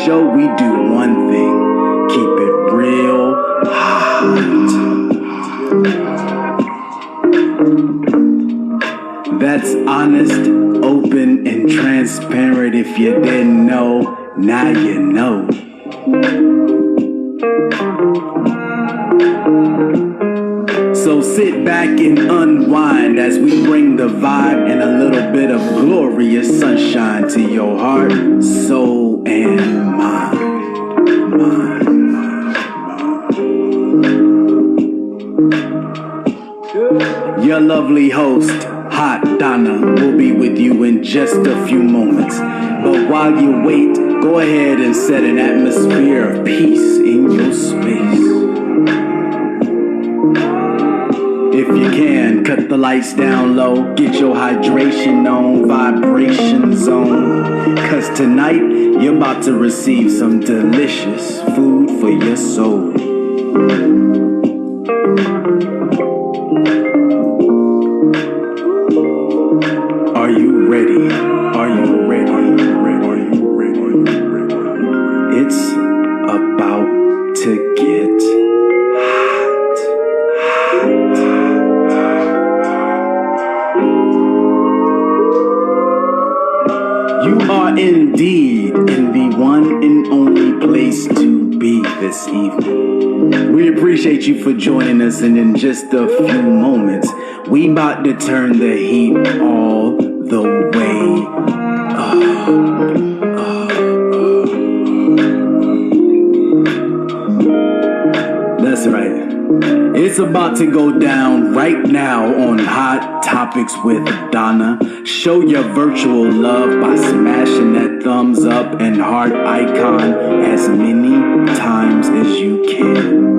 show, we do one thing: keep it real hot. That's honest, open, and transparent. If you didn't know, now you know. So sit back and unwind as we bring the vibe and a little bit of glorious sunshine to your heart, soul, and mind. Your lovely host, Hot Donna, will be with you in just a few moments. But while you wait, go ahead and set an atmosphere of peace in your space. If you can, cut the lights down low, get your hydration on, vibration zone. Cause tonight, you're about to receive some delicious food for your soul. Are you ready? Are you ready? Are you ready? Are you ready? Are you ready? It's about to get hot. You are indeed in the one and only place to be this evening. We appreciate you for joining us, and in just a few moments, we about to turn the heat all the way up. That's right. It's about to go down right now on Hot Topics with Donna. Show your virtual love by smashing that thumbs up and heart icon as many times as you can.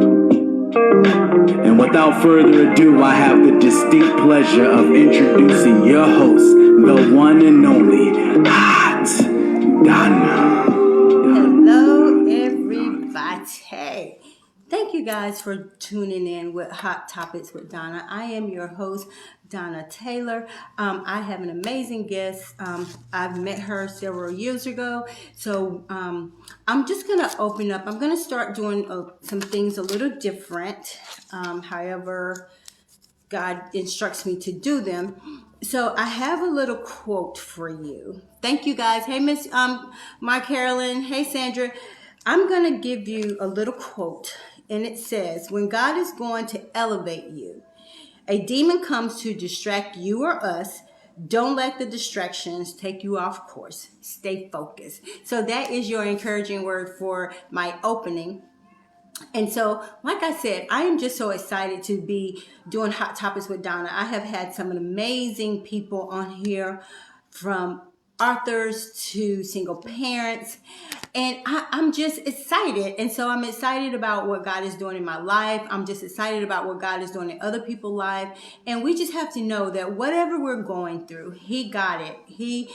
And without further ado, I have the distinct pleasure of introducing your host, the one and only Hot Donna. Hello, everybody. Thank you guys for tuning in with Hot Topics with Donna. I am your host, Donna Taylor. I have an amazing guest. I've met her several years ago. So I'm just going to open up. I'm going to start doing some things a little different. However, God instructs me to do them. So I have a little quote for you. Thank you guys. Hey, Miss Mark Carolyn. Hey, Sandra. I'm going to give you a little quote. And it says, when God is going to elevate you, a demon comes to distract you or us. Don't let the distractions take you off course. Stay focused. So that is your encouraging word for my opening. And so, like I said, I am just so excited to be doing Hot Topics with Donna. I have had some amazing people on here, from authors to single parents, and I'm just excited. And so I'm excited about what God is doing in my life. I'm just excited about what God is doing in other people's lives. And we just have to know that whatever we're going through, He got it. He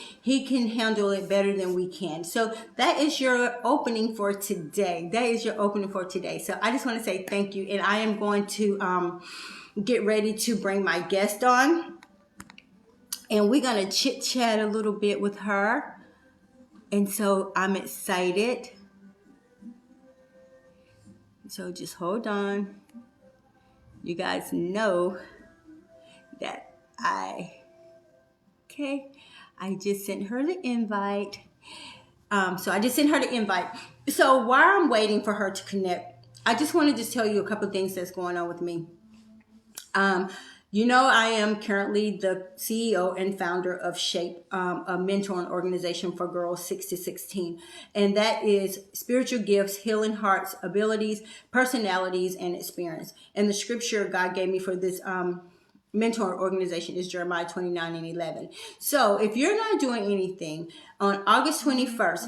can handle it better than we can. So that is your opening for today. That is your opening for today. So I just want to say thank you. And I am going to get ready to bring my guest on. And we're going to chit chat a little bit with her. And so I'm excited. So just hold on. You guys know that I just sent her the invite. So while I'm waiting for her to connect, I just wanted to tell you a couple of things that's going on with me. You know, I am currently the CEO and founder of SHAPE, a mentoring organization for girls 6 to 16. And that is spiritual gifts, healing hearts, abilities, personalities, and experience. And the scripture God gave me for this mentor organization is Jeremiah 29:11. So if you're not doing anything, on August 21st,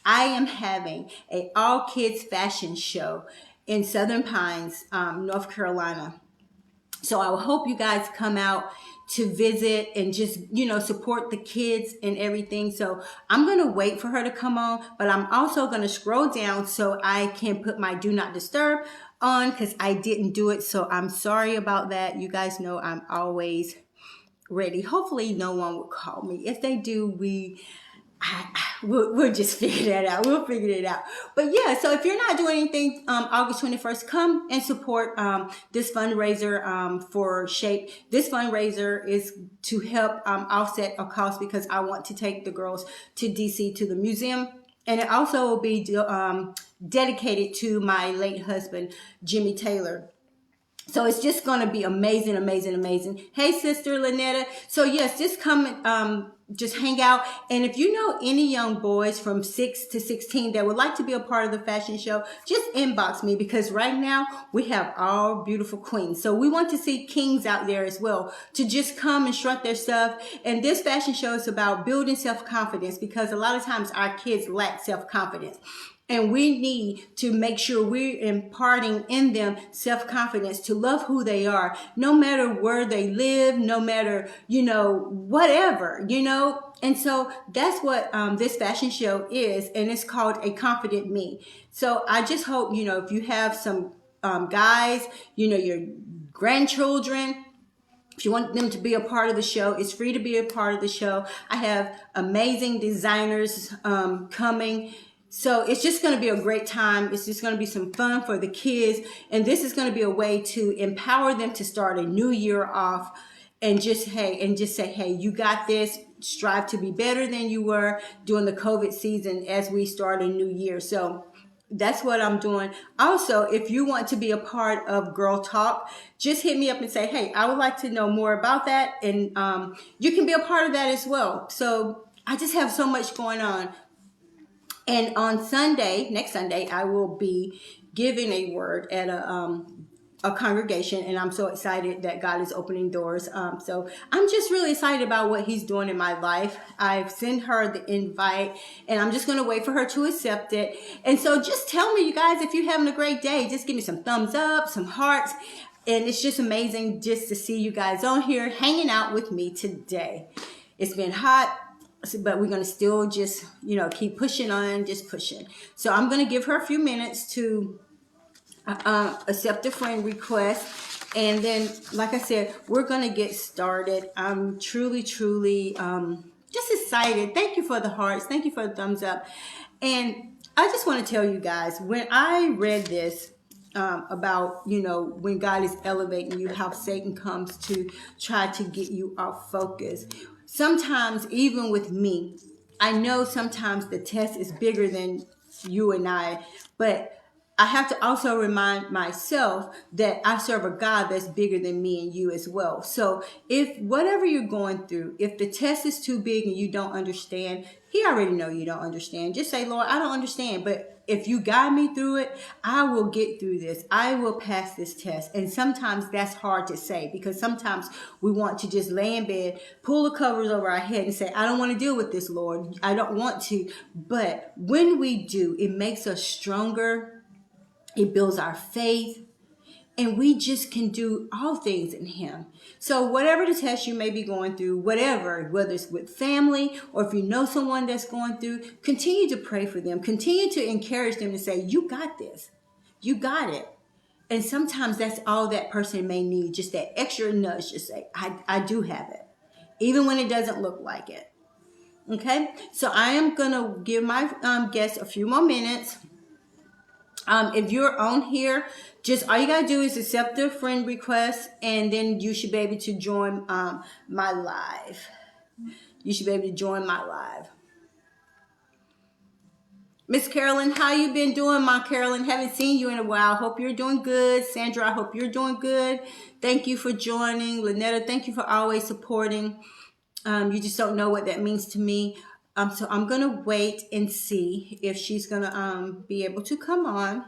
I am having an all kids fashion show in Southern Pines, North Carolina. So I hope you guys come out to visit and just, support the kids and everything. So I'm going to wait for her to come on, but I'm also going to scroll down so I can put my do not disturb on, because I didn't do it. So I'm sorry about that. You guys know I'm always ready. Hopefully no one will call me. If they do, we'll just figure that out. We'll figure it out. But yeah, so if you're not doing anything, August 21st, come and support this fundraiser for Shape. This fundraiser is to help offset a cost because I want to take the girls to DC to the museum. And it also will be dedicated to my late husband, Jimmy Taylor. So it's just going to be amazing, amazing, amazing. Hey, Sister Lynetta. So yes, just come, just hang out. And if you know any young boys from 6 to 16 that would like to be a part of the fashion show, just inbox me because right now we have all beautiful queens. So we want to see kings out there as well to just come and strut their stuff. And this fashion show is about building self-confidence because a lot of times our kids lack self-confidence. And we need to make sure we're imparting in them self-confidence to love who they are, no matter where they live, no matter, whatever, And so that's what this fashion show is. And it's called A Confident Me. So I just hope, if you have some guys, your grandchildren, if you want them to be a part of the show, it's free to be a part of the show. I have amazing designers coming. So it's just going to be a great time. It's just going to be some fun for the kids. And this is going to be a way to empower them to start a new year off and just say, hey, you got this. Strive to be better than you were during the COVID season as we start a new year. So that's what I'm doing. Also, if you want to be a part of Girl Talk, just hit me up and say, hey, I would like to know more about that. And you can be a part of that as well. So I just have so much going on. And on Sunday, next Sunday, I will be giving a word at a congregation, and I'm so excited that God is opening doors. So I'm just really excited about what He's doing in my life. I've sent her the invite, and I'm just going to wait for her to accept it. And so just tell me, you guys, if you're having a great day, just give me some thumbs up, some hearts. And it's just amazing just to see you guys on here hanging out with me today. It's been hot, but we're going to still just, keep pushing on, just pushing. So I'm going to give her a few minutes to accept a friend request. And then, like I said, we're going to get started. I'm truly, truly just excited. Thank you for the hearts. Thank you for the thumbs up. And I just want to tell you guys, when I read this, about, when God is elevating you, how Satan comes to try to get you off focus. Sometimes, even with me, I know sometimes the test is bigger than you and I, but I have to also remind myself that I serve a God that's bigger than me and you as well. So if whatever you're going through, if the test is too big and you don't understand, He already know you don't understand. Just say, Lord, I don't understand, but if you guide me through it, I will get through this. I will pass this test. And sometimes that's hard to say because sometimes we want to just lay in bed, pull the covers over our head and say, I don't want to deal with this, Lord. I don't want to. But when we do, it makes us stronger. It builds our faith. And we just can do all things in Him. So whatever the test you may be going through, whether it's with family or if you know someone that's going through, continue to pray for them. Continue to encourage them to say, you got this. You got it. And sometimes that's all that person may need, just that extra nudge to say, I do have it, even when it doesn't look like it. Okay? So I am going to give my guests a few more minutes. If you're on here, just all you gotta do is accept the friend request, and then you should be able to join my live. You should be able to join my live. Miss Carolyn, how you been doing, my Carolyn? Haven't seen you in a while. Hope you're doing good. Sandra, I hope you're doing good. Thank you for joining. Lynetta, thank you for always supporting. You just don't know what that means to me. So I'm gonna wait and see if she's gonna be able to come on.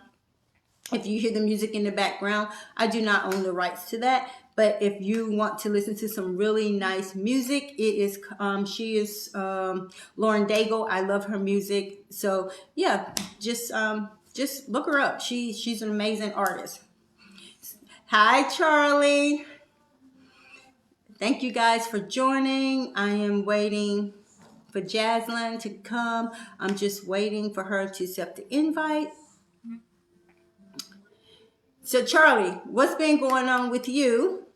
If you hear the music in the background, I do not own the rights to that. But if you want to listen to some really nice music, she is Lauren Daigle. I love her music. So yeah, just look her up. She's an amazing artist. Hi, Charlie. Thank you guys for joining. I am waiting for Jaslyn to come. I'm just waiting for her to accept the invite. So Charlie, what's been going on with you?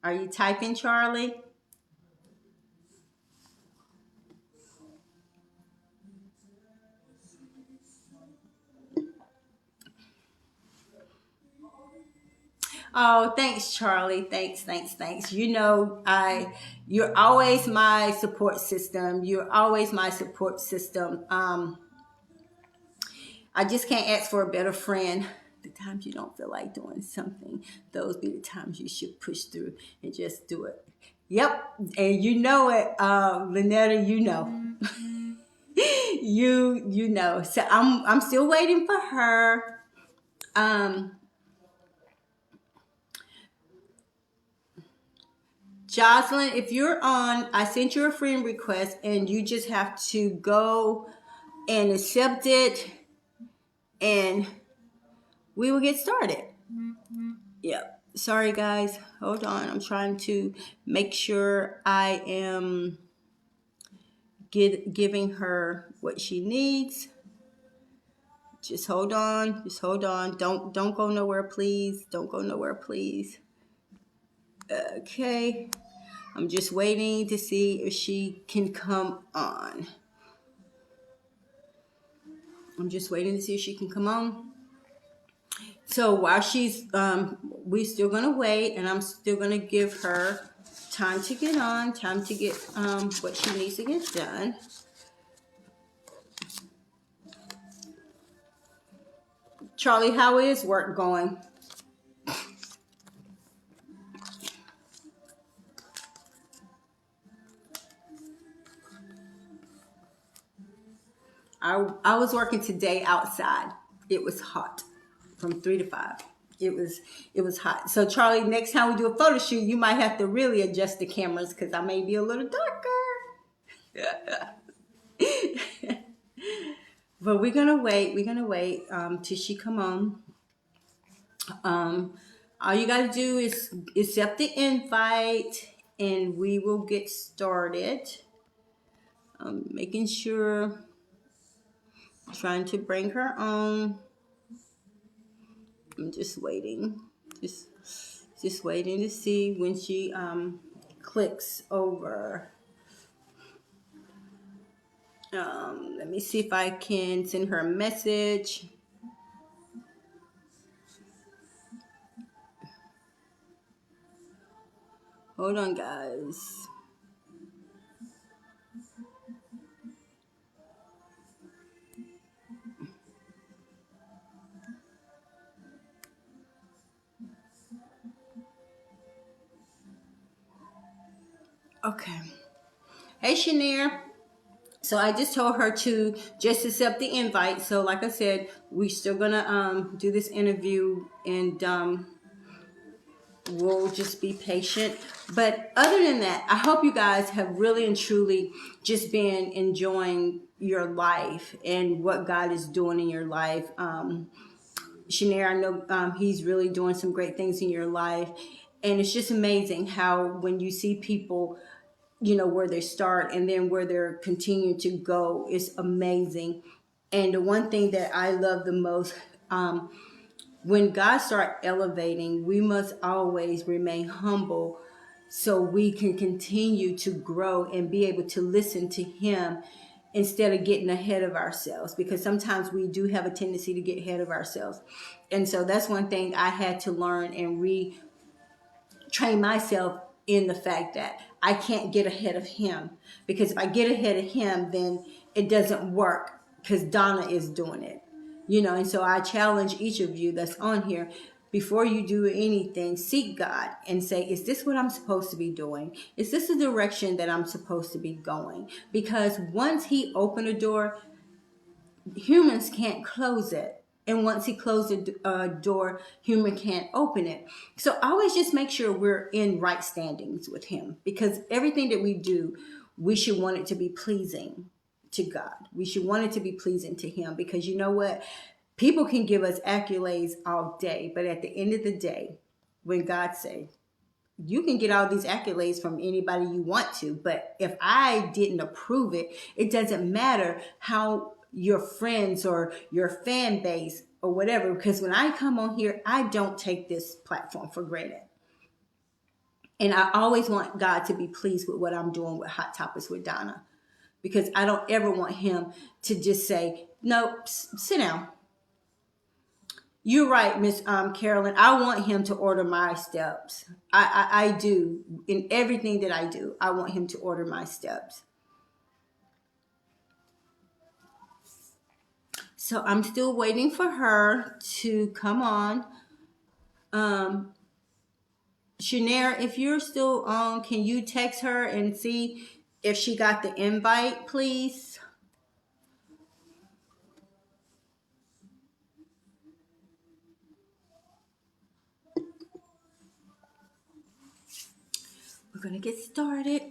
Are you typing, Charlie? Oh, thanks, Charlie. Thanks. You know, you're always my support system. You're always my support system. I just can't ask for a better friend. The times you don't feel like doing something, those be the times you should push through and just do it. Yep, and you know it, Lynetta. You know, you know. So I'm still waiting for her. Um, Jocelyn, if you're on, I sent you a friend request, and you just have to go and accept it, and we will get started. Yeah. Sorry, guys. Hold on. I'm trying to make sure I am giving her what she needs. Just hold on. Just hold on. Don't go nowhere, please. Don't go nowhere, please. Okay. I'm just waiting to see if she can come on. I'm just waiting to see if she can come on. So while she's, we're still gonna wait, and I'm still gonna give her time to get on, time to get what she needs to get done. Charlie, how is work going? I was working today outside. It was hot from 3 to 5. It was hot. So Charlie, next time we do a photo shoot, you might have to really adjust the cameras because I may be a little darker. But we're gonna wait. We're gonna wait till she come on. All you gotta do is accept the invite, and we will get started. Making sure, trying to bring her on. I'm just waiting, just waiting to see when she clicks over. Let me see if I can send her a message. Hold on, guys. Okay. Hey, Shanier. So I just told her to just accept the invite. So like I said, we're still gonna do this interview, and we'll just be patient. But other than that, I hope you guys have really and truly just been enjoying your life and what God is doing in your life. Shanair, I know he's really doing some great things in your life. And it's just amazing how when you see people, you know, where they start and then where they're continuing to go, it's amazing. And the one thing that I love the most, when God starts elevating, we must always remain humble so we can continue to grow and be able to listen to Him instead of getting ahead of ourselves, because sometimes we do have a tendency to get ahead of ourselves. And so that's one thing I had to learn and retrain myself in, the fact that I can't get ahead of Him, because if I get ahead of Him, then it doesn't work because Donna is doing it. You know, and so I challenge each of you that's on here, before you do anything, seek God and say, is this what I'm supposed to be doing? Is this the direction that I'm supposed to be going? Because once He opened a door, humans can't close it. And once He closed a door, human can't open it. So always just make sure we're in right standings with Him, because everything that we do, we should want it to be pleasing to God. We should want it to be pleasing to Him, because you know what? People can give us accolades all day, but at the end of the day, when God says, you can get all these accolades from anybody you want to, but if I didn't approve it, it doesn't matter how your friends or your fan base or whatever, because when I come on here, I don't take this platform for granted. And I always want God to be pleased with what I'm doing with Hot Topics with Donna, because I don't ever want him to just say, no, sit down. You're right, Miss Carolyn. I want him to order my steps. I do. In everything that I do, I want him to order my steps. So I'm still waiting for her to come on. Shanair, if you're still on, can you text her and see if she got the invite, please? We're going to get started.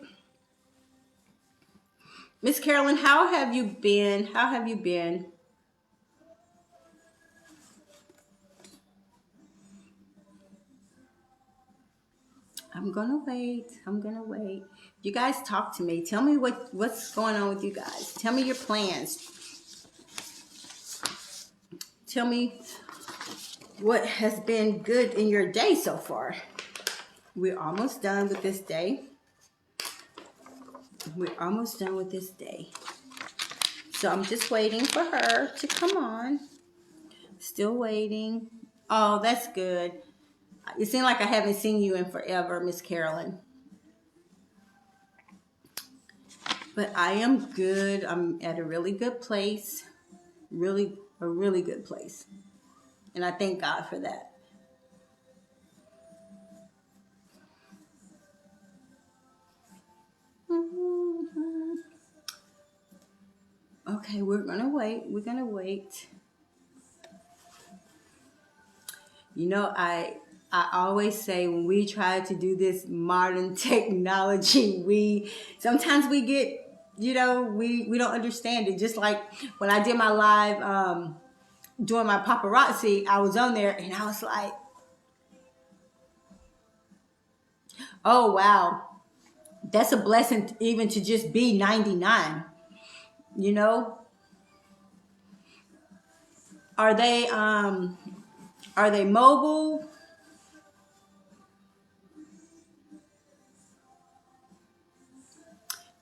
Miss Carolyn, how have you been? How have you been? I'm gonna wait. I'm gonna wait. You guys talk to me. Tell me what's going on with you guys. Tell me your plans. Tell me what has been good in your day so far. We're almost done with this day. We're almost done with this day. So I'm just waiting for her to come on. Still waiting. Oh, that's good. It seems like I haven't seen you in forever, Miss Carolyn. But I am good. I'm at a really good place. A really good place. And I thank God for that. Okay, we're gonna wait. We're gonna wait. You know, I always say when we try to do this modern technology, we sometimes we get, we don't understand it. Just like when I did my live doing my paparazzi, I was on there and I was like, oh wow, that's a blessing even to just be 99. You know, are they mobile?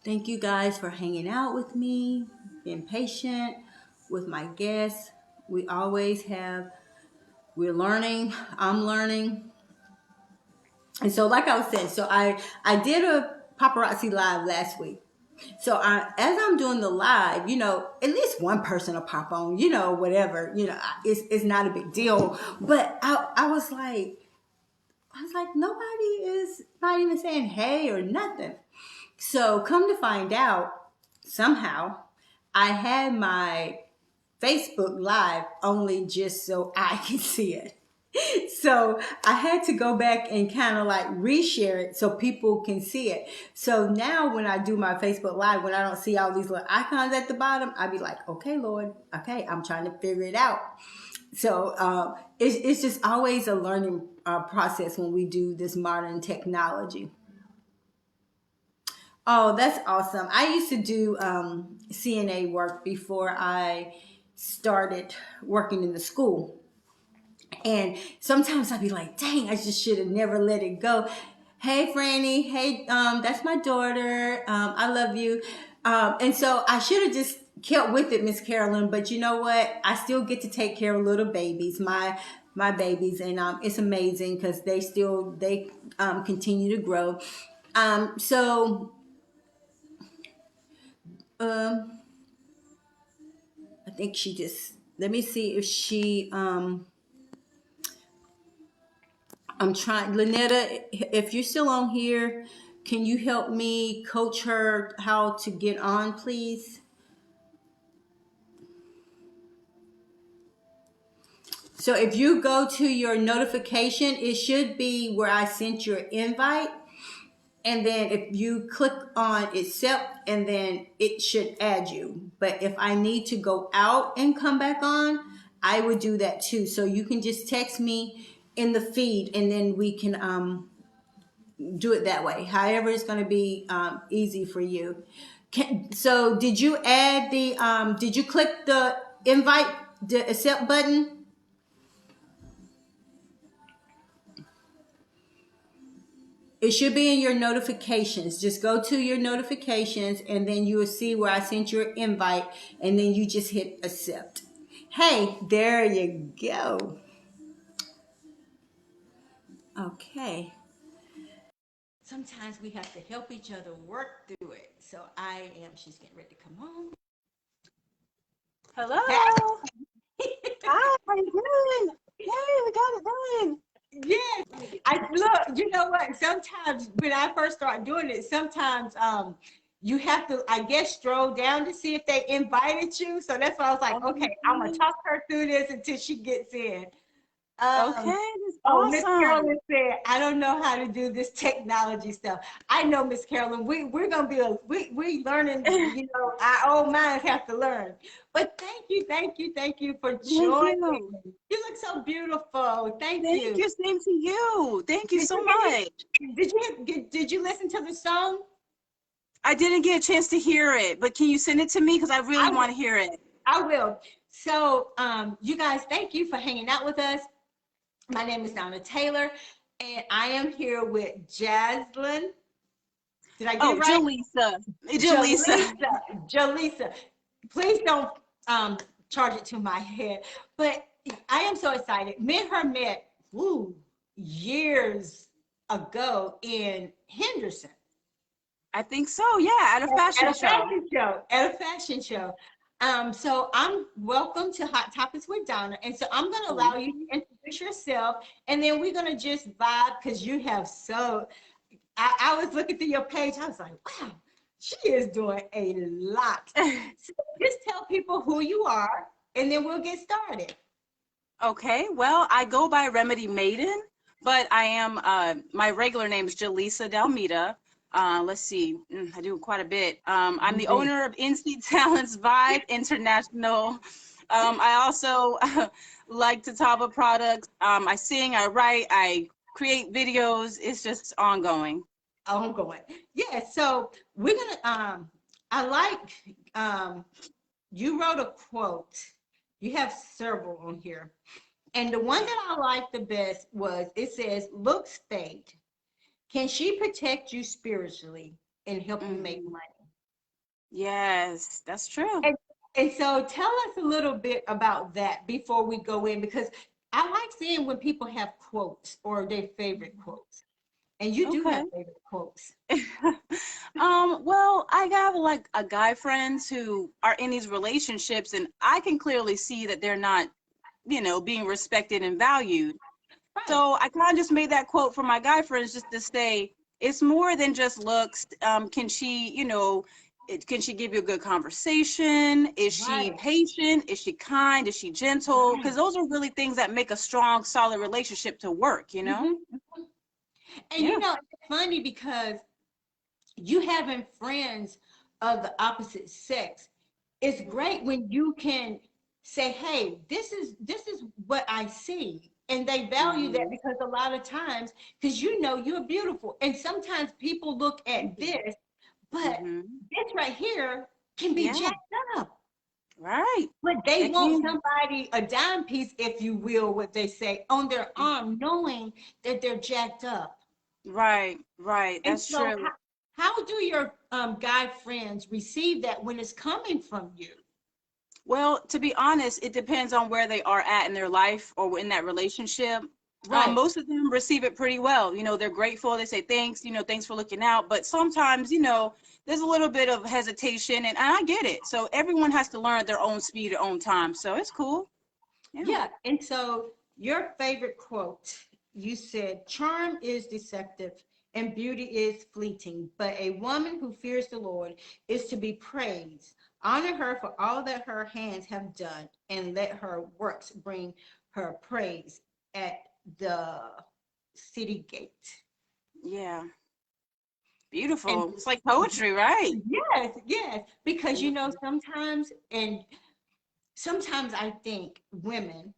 Thank you guys for hanging out with me, being patient with my guests. We're learning, I'm learning. And so like I was saying, so I did a paparazzi live last week. So as I'm doing the live, at least one person will pop on, whatever, it's not a big deal. But I was like, nobody is not even saying hey or nothing. So come to find out, somehow I had my Facebook live only just so I can see it. So I had to go back and kind of like reshare it so people can see it. So now when I do my Facebook live, when I don't see all these little icons at the bottom, I be like, okay, Lord, okay, I'm trying to figure it out. So it's just always a learning process when we do this modern technology. Oh, that's awesome. I used to do CNA work before I started working in the school. And sometimes I'd be like, dang, I just should have never let it go. Hey, Franny. Hey, that's my daughter. I love you. And so I should have just kept with it, Miss Carolyn. But you know what? I still get to take care of little babies, my babies. And it's amazing because they continue to grow. So I think she just, let me see if she, I'm trying, Lynetta, if you're still on here, can you help me coach her how to get on, please? So if you go to your notification, it should be where I sent your invite. And then if you click on accept, and then it should add you. But if I need to go out and come back on, I would do that too. So you can just text me in the feed, and then we can do it that way. However, it's going to be easy for you. So did you add did you click the invite, the accept button? It should be in your notifications. Just go to your notifications and then you will see where I sent your invite and then you just hit accept. Hey, there you go. Okay. Sometimes we have to help each other work through it. So she's getting ready to come on. Hello. Hi, how you doing? Yay, we got it done. Yes, I look. You know what? Sometimes when I first start doing it, sometimes you have to, I guess, stroll down to see if they invited you. So that's why I was like, okay, I'm gonna talk her through this until she gets in. Okay, Um, that's oh, Miss awesome. Carolyn said, I don't know how to do this technology stuff. I know, Miss Carolyn, we're gonna be we learning, our old minds have to learn. But thank you for Thank joining. you. You look so beautiful. Thank Thank you. you. Same to you. Thank you Did so you hear much. did you listen to the song? I didn't get a chance to hear it, but can you send it to me? Because I really I want will. to hear it. I will. So, you guys, thank you for hanging out with us. My name is Donna Taylor, and I am here with Jaslyn. Did I get Oh, it right? Jalysa. Jalysa. Jalysa. Jalysa. Please don't charge it to my head. But I am so excited. Me and her met years ago in Henderson. I think so. Yeah, at a fashion At a show. fashion show. At a fashion show. So I'm welcome to Hot Topics with Donna. And so I'm gonna allow you to introduce yourself and then we're gonna just vibe because you have I was looking through your page, I was like, wow, she is doing a lot. So just tell people who you are and then we'll get started. Okay, well, I go by Remedy Maiden, but I am my regular name is Jalysa Dalmida. Let's see, I do quite a bit. I'm the owner of NC Talents Vibe International. I also like Tatava products. I sing, I write, I create videos. It's just ongoing. Ongoing. Yeah, so we're gonna I like you wrote a quote. You have several on here. And the one that I liked the best was it says, looks fade. Can she protect you spiritually and help you make Mhm. money? Yes, that's true. And, and so tell us a little bit about that before we go in, because I like seeing when people have quotes or their favorite quotes. And you do Okay. have favorite quotes. Well, I have like a guy friends who are in these relationships and I can clearly see that they're not, being respected and valued. Right. So I kind of just made that quote for my guy friends just to say it's more than just looks. Can she, can she give you a good conversation? Is she Right. patient? Is she kind? Is she gentle? Because Right. those are really things that make a strong, solid relationship to work. Mhm. And Yeah. it's funny because you having friends of the opposite sex, it's great when you can say, hey, this is what I see. And they value that Hmm. because a lot of times, because you're beautiful. And sometimes people look Thank at you. this, but Hmm. this right here can be Yeah. jacked up. Right. But they It want can. somebody, a dime piece, if you will, what they say, on their arm, knowing that they're jacked up. Right. Right. And That's so, true. how do your guy friends receive that when it's coming from you? Well, to be honest, it depends on where they are at in their life or in that relationship. Right. Most of them receive it pretty well. They're grateful. They say thanks, thanks for looking out. But sometimes, there's a little bit of hesitation, and I get it. So everyone has to learn at their own speed, their own time. So it's cool. Yeah. Yeah. And so, your favorite quote, you said, charm is deceptive and beauty is fleeting, but a woman who fears the Lord is to be praised. Honor her for all that her hands have done, and let her works bring her praise at the city gate. Yeah. And Beautiful. It's like poetry, right? yes, yes, because Beautiful. sometimes I think women,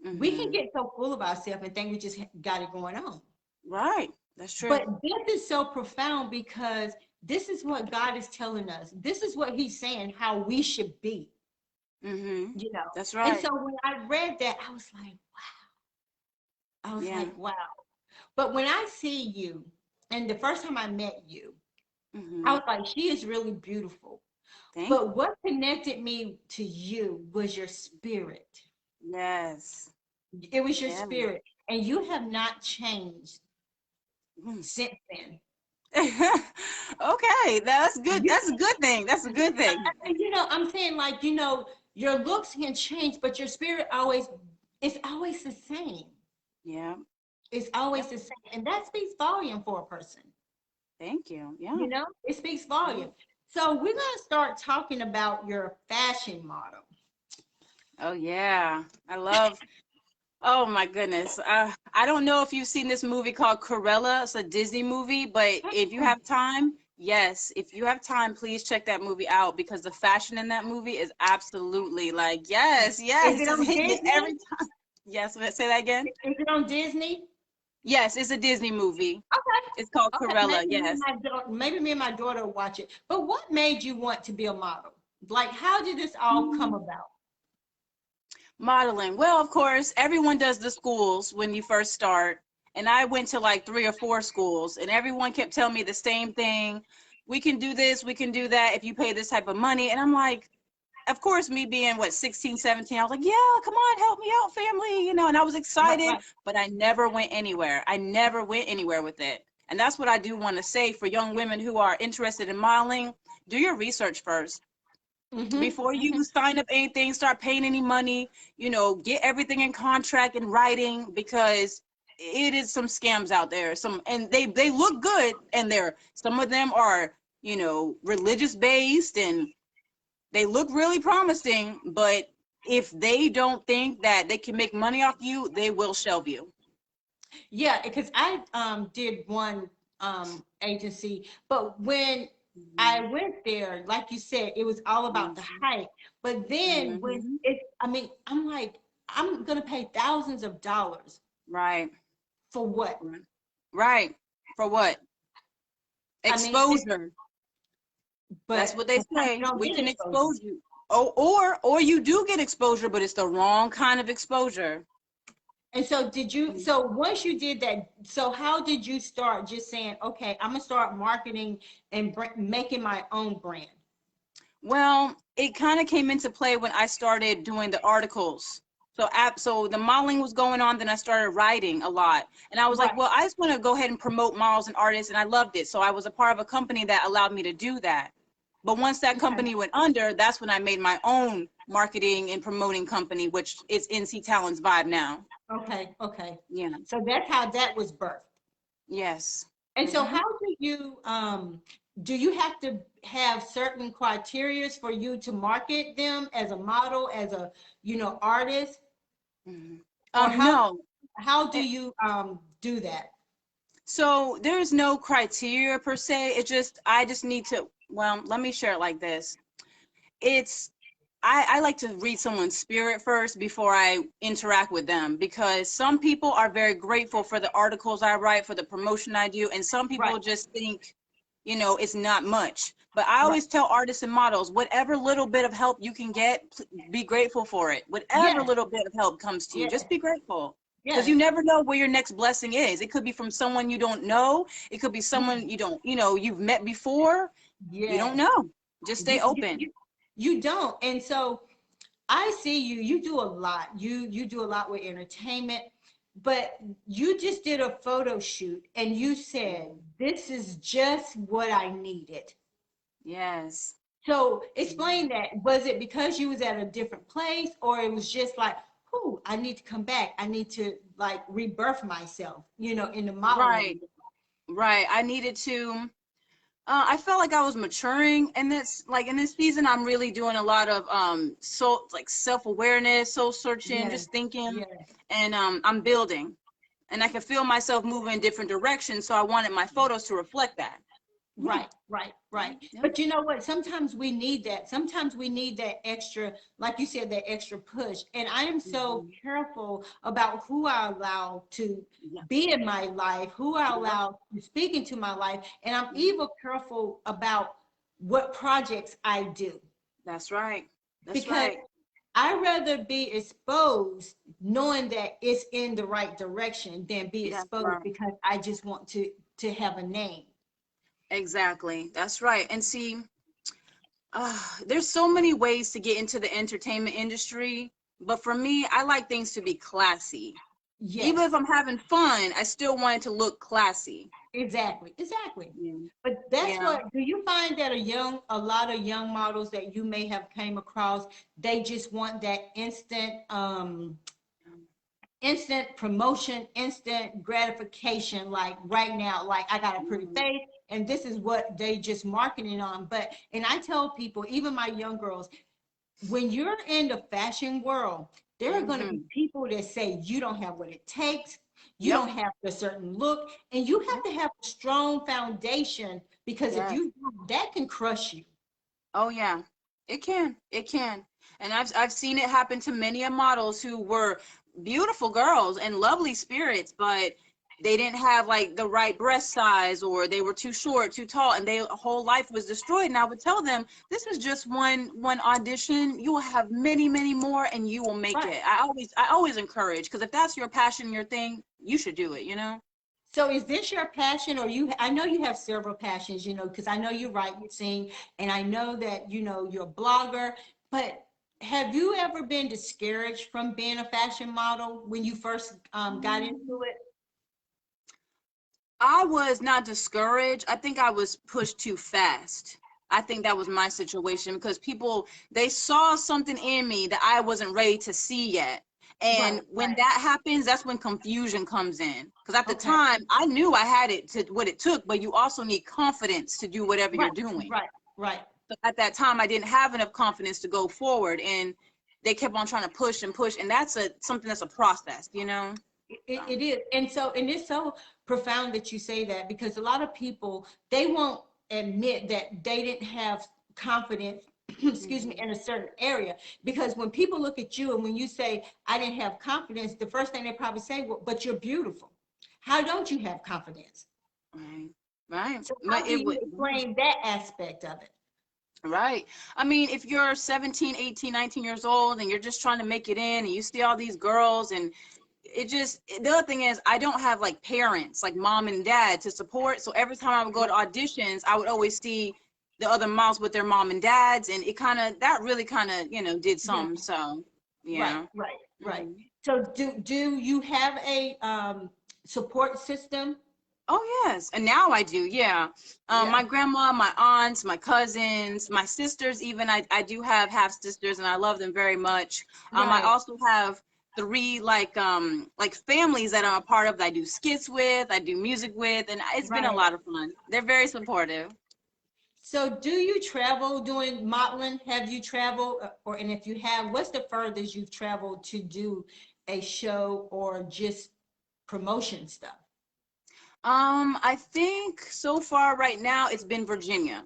we can Hmm. get so full of ourselves and think we just got it going on. Right. That's true. But this is so profound because this is what God is telling us. This is what He's saying how we should be, Hmm. you know. That's And right. so when I read that, I was Yeah. like, wow. But when I see you, And the first time I met you, I Hmm. was like, she is really beautiful. Thank But you. what connected me to you was your spirit. Yes. It was your Yeah. spirit. And you have not changed Mm. since then. Okay, that's good. You, That's a good thing. That's a good thing. I'm saying like, your looks can change, but your spirit it's always the same. Yeah. It's always Yep. the same. And that speaks volume for a person. Thank you. Yeah. It speaks Yeah. volume. So we're going to start talking about your fashion model. Oh yeah. I love. Oh my goodness. I don't know if you've seen this movie called Cruella. It's a Disney movie, but if you have time, yes, if you have time, please check that movie out because the fashion in that movie is absolutely like, yes, Is yes, it it's on hitting it every Disney? time. Yes, say that again. Is it on Disney? Yes, it's a Disney movie. Okay. It's called Okay. Cruella. Yes. Maybe me and my daughter will watch it. But what made you want to be a model? Like, how did this all come about? Modeling. Well, of course, everyone does the schools when you first start. And I went to like 3 or 4 schools, and everyone kept telling me the same thing. We can do this, we can do that if you pay this type of money. And I'm like, of course, me being what, 16, 17, I was like, yeah, come on, help me out, family, and I was Right, excited, right. but I never went anywhere. I never went anywhere with it. And that's what I do want to say for young women who are interested in modeling. Do your research first Mm-hmm. before you sign up anything, start paying any money, get everything in contract and writing because it is some scams out there. And they look good, and some of them are, religious based, and they look really promising, but if they don't think that they can make money off you, they will shelve you. Yeah, because I did one agency, but when I Mhm. went there, like you said, it was all about the Mhm. hype. But then Mhm. I'm like, I'm gonna pay thousands of dollars Right. for what? Right. Right. For what? I mean, Exposure. That's but what they sometimes you say. don't We get can exposure. expose you. Oh, or you do get exposure, but it's the wrong kind of exposure. And so so once you did that, so how did you start just saying, okay, I'm gonna start marketing and making my own brand? Well, it kind of came into play when I started doing the articles. So the modeling was going on, then I started writing a lot. And I was like, Right, well, I just want to go ahead and promote models and artists, and I loved it. So I was a part of a company that allowed me to do that. But once that okay, company went under, that's when I made my own marketing and promoting company, which is NC Talent's Vibe now. okay, okay. Yeah. So that's how that was birthed. Yes. And so Hmm. how do you have to have certain criterias for you to market them as a model, as a, artist? Hmm. Or No. how do you do that? So there's no criteria per se. I just need to, well, let me share it like this. It's, I like to read someone's spirit first before I interact with them because some people are very grateful for the articles I write, for the promotion I do, and some Right, people just think, it's not much. But I right. always tell artists and models, whatever little bit of help you can get, be grateful for it. Whatever Yes, little bit of help comes to you, just yes, be grateful. Because you yes. never know where your next blessing is. It could be from someone you don't know. It could be someone you don't, you've met before. You don't Yes. know. Just stay You, you, open. you, you don't. And so I see you do a lot. You do a lot with entertainment, but you just did a photo shoot and you said, this is just what I needed. Yes. So explain that. Was it because you was at a different place or it was just like, whoo, I need to come back. I need to like rebirth myself, in the modeling. Right. Right. I needed to. I felt like I was maturing, and in this season, I'm really doing a lot of like self-awareness, soul searching, Yes, just thinking, yes. and I'm building, and I can feel myself moving in different directions. So I wanted my photos to reflect that. Yeah. Right, right, Yeah. right. Yeah. But you know what? Sometimes we need that. Sometimes we need that extra, like you said, that extra push. And I am so Mhm. careful about who I allow to Yeah. be in my life, who I Yeah. allow to speak into my life. And I'm Yeah. even careful about what projects I do That's right. That's because right. I'd rather be exposed knowing that it's in the right direction than be That's exposed right. because I just want to to have a name. Exactly. That's right. And see, there's so many ways to get into the entertainment industry, but for me, I like things to be classy. Even if Yes, I'm having fun, I still want it to look classy. exactly, exactly. Yeah. But that's Yeah. what, do you find that a lot of young models that you may have came across, they just want that instant promotion, instant gratification, like right now, like I got a pretty Mhm. face, and this is what they just marketing on. But, and I tell people, even my young girls, when you're in the fashion world, there are going to be Mhm. people that say you don't have what it takes, you Yep. don't have a certain look, and you have Yep. to have a strong foundation, because if Yes. you do, that can crush you. Oh yeah, it can. It can. And I've seen it happen to many of models who were beautiful girls and lovely spirits, but they didn't have like the right breast size, or they were too short, too tall, and their whole life was destroyed. And I would tell them, this is just one audition. You will have many, many more, and you will make Right. it. I always encourage, because if that's your passion, your thing, you should do it, you know? So is this your passion, or you, I know you have several passions, because I know you write, you sing, and I know that, you're a blogger, but have you ever been discouraged from being a fashion model when you first got into it? I was not discouraged. I think I was pushed too fast. I think that was my situation, because people, they saw something in me that I wasn't ready to see yet. Right, And when right. that happens, that's when confusion comes in. Because at the Okay. time, I knew I had it to what it took, but you also need confidence to do whatever you're Right, doing. right, right. So at that time, I didn't have enough confidence to go forward, and they kept on trying to push and push, and that's something that's a process, you know. It, So, it is. And so, and it's so profound that you say that, because a lot of people, they won't admit that they didn't have confidence, excuse me, mhm. in a certain area. Because when people look at you and when you say, I didn't have confidence, the first thing they probably say, well, but you're beautiful. How don't you have confidence? Right, right. So how But do it you would. explain that aspect of it? Right. I mean, if you're 17, 18, 19 years old and you're just trying to make it in, and you see all these girls, and it just, the other thing is, I don't have like parents, like mom and dad to support. So every time I would go to auditions, I would always see the other moms with their mom and dads. And that really kind of, did Yeah. some. So, Right, yeah. right, right. Mhm. So do you have a support system? Oh yes, and now I do. Yeah, Yeah. my grandma, my aunts, my cousins, my sisters. Even I do have half sisters, and I love them very much. I Right, also have three like families that I'm a part of that I do skits with, I do music with, and it's been a right. lot of fun. They're very supportive. So do you travel doing modeling? Have you traveled, or, and if you have, what's the furthest you've traveled to do a show or just promotion stuff? I think so far right now it's been Virginia.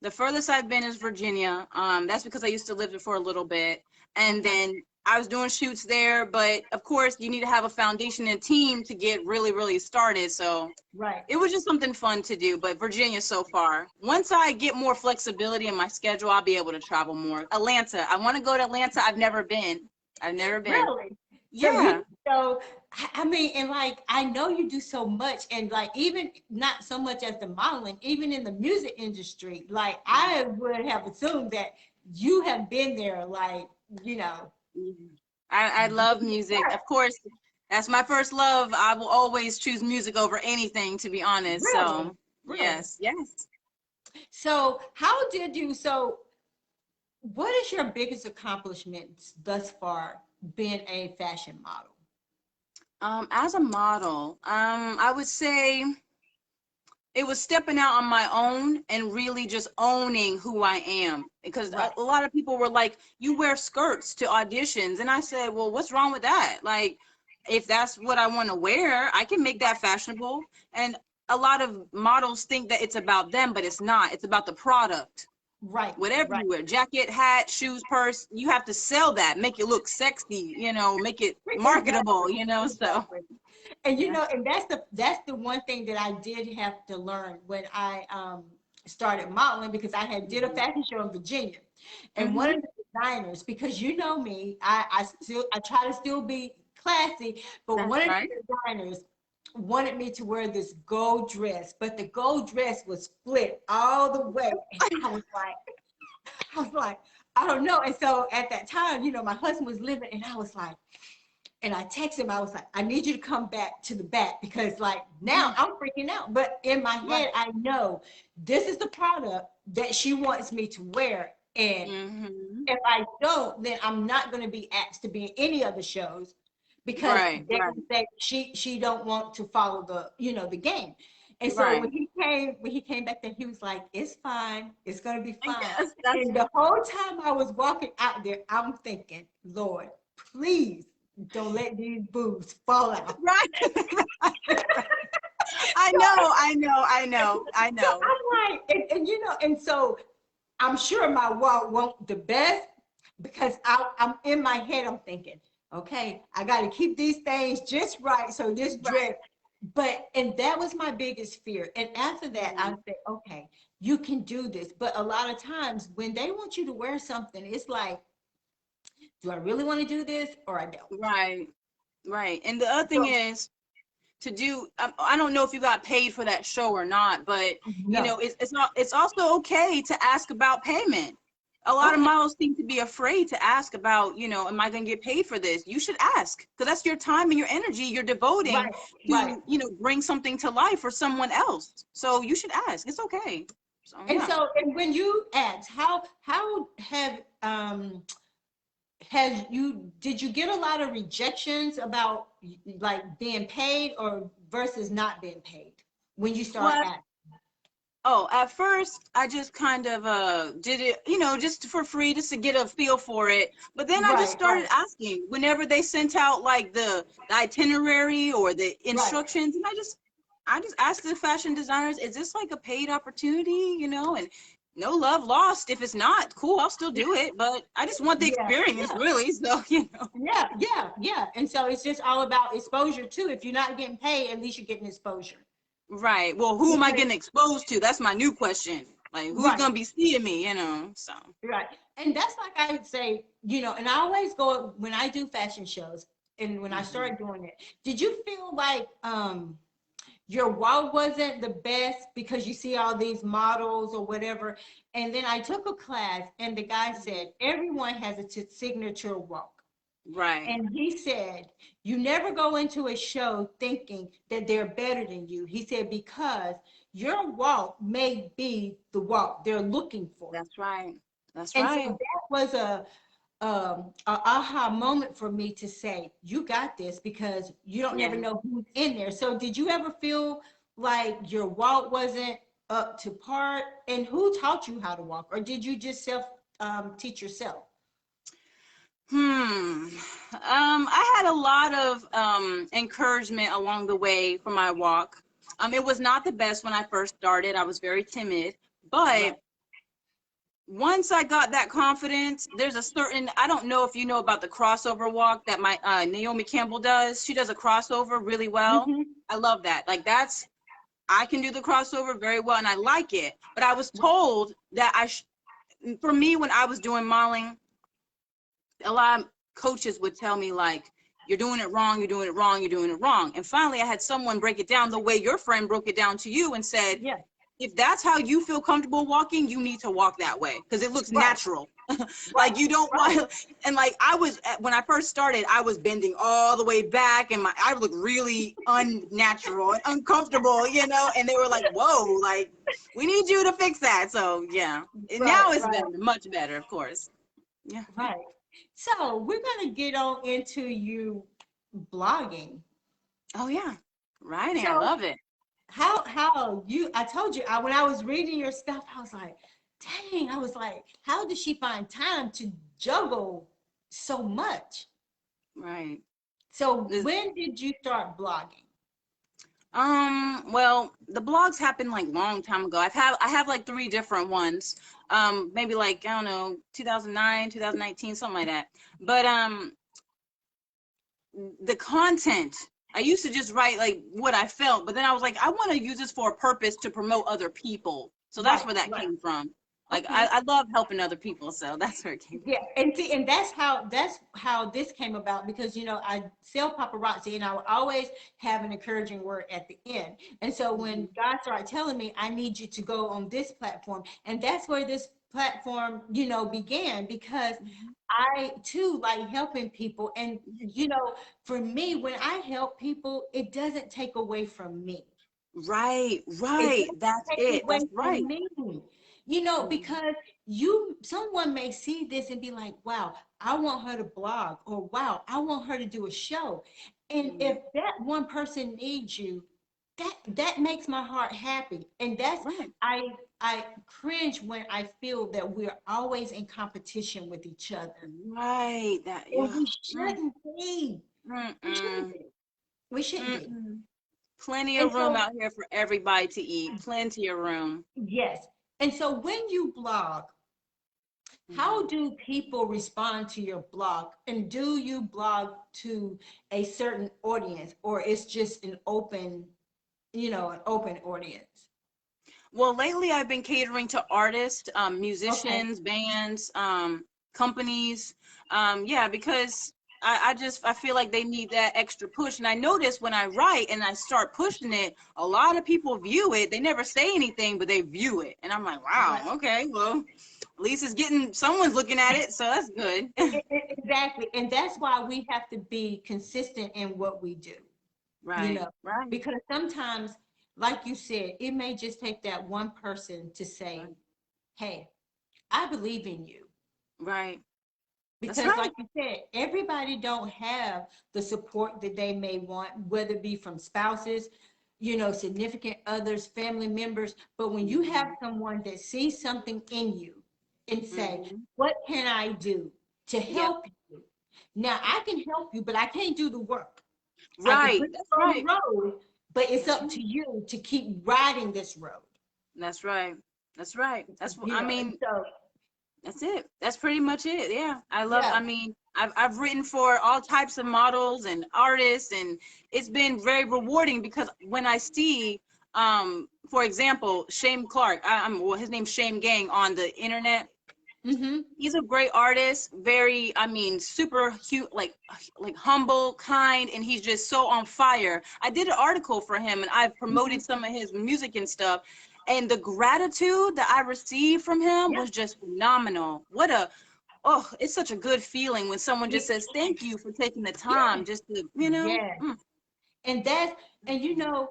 The furthest I've been is Virginia. That's because I used to live there for a little bit. And Okay. then I was doing shoots there, but of course you need to have a foundation and team to get really, really started. So Right. it was just something fun to do, but Virginia so far. Once I get more flexibility in my schedule, I'll be able to travel more. Atlanta. I want to go to Atlanta. I've never been. I've never been. Really? So Yeah. I mean, and like, I know you do so much, and like, even not so much as the modeling, even in the music industry, like I would have assumed that you have been there, like, you know. Mhm. I love music. Of course, that's my first love. I will always choose music over anything, to be honest. Really? So, Really? yes, yes. So how did you, so what is your biggest accomplishments thus far being a fashion model? As a model, I would say it was stepping out on my own and really just owning who I am. Because Right. a lot of people were like, you wear skirts to auditions. And I said, well, what's wrong with that? Like, if that's what I want to wear, I can make that fashionable. And a lot of models think that it's about them, but it's not. It's about the product. Right. Whatever Right. you wear, jacket, hat, shoes, purse, you have to sell that, make it look sexy, make it marketable, Exactly. so Exactly. And yeah. and that's the one thing that I did have to learn when I started modeling, because I had did a Mhm. fashion show in Virginia, and one Mhm. of the designers, because you know me, I try to still be classy, but That's one of right. the designers wanted me to wear this gold dress, but the gold dress was split all the way. And I was like, I don't know. And so at that time, you know, my husband was living, and I was like, and I texted him, I was like, I need you to come back to the back, because like now I'm freaking out. But in my head, I know this is the product that she wants me to wear. And if I don't, then I'm not going to be asked to be in any other shows, because they would say she don't want to follow the, you know, the game. And so when he came back there, he was like, it's fine, it's gonna be fine. And the whole time I was walking out there, I'm thinking, Lord, please don't let these boobs fall out. I know. So I'm like, and you know, and so I'm sure my walk won't the best, because I'm in my head, I'm thinking, okay, I got to keep these things just right, so this dress. But, and that was my biggest fear. And after that, I said, okay, you can do this. But a lot of times when they want you to wear something, it's like, do I really want to do this, or I don't? Right. And the other thing is to do, I don't know if you got paid for that show or not, but you know, it's also okay to ask about payment. A lot of models seem to be afraid to ask about, you know, am I going to get paid for this? You should ask, because that's your time and your energy you're devoting to, you know, bring something to life for someone else. So you should ask. It's okay. So, and so, and when you ask, how did you get a lot of rejections about like being paid, or versus not being paid when you start asking? Oh, at first I just kind of did it, you know, just for free, just to get a feel for it. But then I just started asking whenever they sent out like the itinerary or the instructions, and I just asked the fashion designers, is this like a paid opportunity, you know? And no love lost. If it's not, cool, I'll still do it. But I just want the experience, really. So, you know. Yeah. And so it's just all about exposure too. If you're not getting paid, at least you're getting exposure. Right. Well, who am I getting exposed to? That's my new question. Like, who's gonna be seeing me, you know? So And that's like I would say, you know, and I always go when I do fashion shows, and when I started doing it, did you feel like your walk wasn't the best because you see all these models or whatever? And then I took a class, and the guy said everyone has a signature walk. And he said, you never go into a show thinking that they're better than you. He said, because your walk may be the walk they're looking for. That's right. And so that was a aha moment for me to say, you got this, because you don't never know who's in there. So did you ever feel like your walk wasn't up to par? And who taught you how to walk? Or did you just teach yourself? I had a lot of encouragement along the way for my walk. It was not the best when I first started. I was very timid, but once I got that confidence, there's a certain, I don't know if you know about the crossover walk that my Naomi Campbell does. She does a crossover really well. I love that. Like I can do the crossover very well, and I like it. But I was told that for me, when I was doing modeling, a lot of coaches would tell me, like, you're doing it wrong, you're doing it wrong, you're doing it wrong. And finally, I had someone break it down the way your friend broke it down to you and said, if that's how you feel comfortable walking, you need to walk that way, because it looks natural. Like you don't want, and like when I first started, I was bending all the way back, and I looked really unnatural and uncomfortable, you know, and they were like, whoa, like we need you to fix that. So yeah, now it's better, much better, of course. Yeah. So we're going to get on into you blogging. Oh yeah, writing. I love it. I told you, when I was reading your stuff, I was like, dang, I was like, how did she find time to juggle so much? Right. So when did you start blogging? Well, the blogs happened like long time ago. I have like 3 different ones. Maybe like, I don't know, 2009, 2019, something like that. But the content, I used to just write like what I felt, but then I was like, I want to use this for a purpose to promote other people. So that's where that came from. Like I love helping other people, so that's where it came from. Yeah, and see, and that's how this came about, because you know I sell paparazzi, and I will always have an encouraging word at the end. And so when God started telling me, I need you to go on this platform, and that's where this platform, you know, began, because I too like helping people. And you know, for me, when I help people, it doesn't take away from me. Right, It right. doesn't That's take it. away That's from right. me, you know, Mhm. because someone may see this and be like, wow, I want her to blog, or wow, I want her to do a show. And if Mhm. that one person needs you, that makes my heart happy. And that's, Right, I cringe when I feel that we're always in competition with each other. right. That And yeah. we shouldn't be. We shouldn't Mm-mm. be. We shouldn't be. Mm-mm. Plenty And of room so, out here for everybody to eat. Plenty of room. yes. And so when you blog, how Mhm. do people respond to your blog? And do you blog to a certain audience, or it's just an open, you know, an open audience? Well, lately I've been catering to artists, Okay. musicians, bands, companies. Yeah, because I feel like they need that extra push. And I notice when I write and I start pushing it, a lot of people view it. They never say anything, but they view it. And I'm like, wow, Right. okay, well, at least it's getting someone's looking at it, so that's good. Exactly. And that's why we have to be consistent in what we do, you Right, know, right, because sometimes, like you said, it may just take that one person to say, right, hey, I believe in you. right. That's Because right. like you said, everybody don't have the support that they may want, whether it be from spouses, you know, significant others, family members. But when you have Hmm. someone that sees something in you and say, Hmm. what can I do to Yep. help you? Now I can help you, but I can't do the work. I can Right. put That's you on the right. road, but it's That's up right. to you to keep riding this road. That's right. That's right. That's what You I know, and mean. so That's it. That's pretty much it. Yeah. yeah. I mean, I've written for all types of models and artists, and it's been very rewarding because when I see, for example, Shane Clark, well, his name's Shane Gang on the internet. Mm-hmm. He's a great artist, very, I mean, super cute, like humble, kind, and he's just so on fire. I did an article for him and I've Mm-hmm. promoted some of his music and stuff. And the gratitude that I received from him Yeah. was just phenomenal. What a, oh, it's such a good feeling when someone just It- says, thank you for taking the time yeah. just to, you know? Yeah. Mm. And that's, and you know,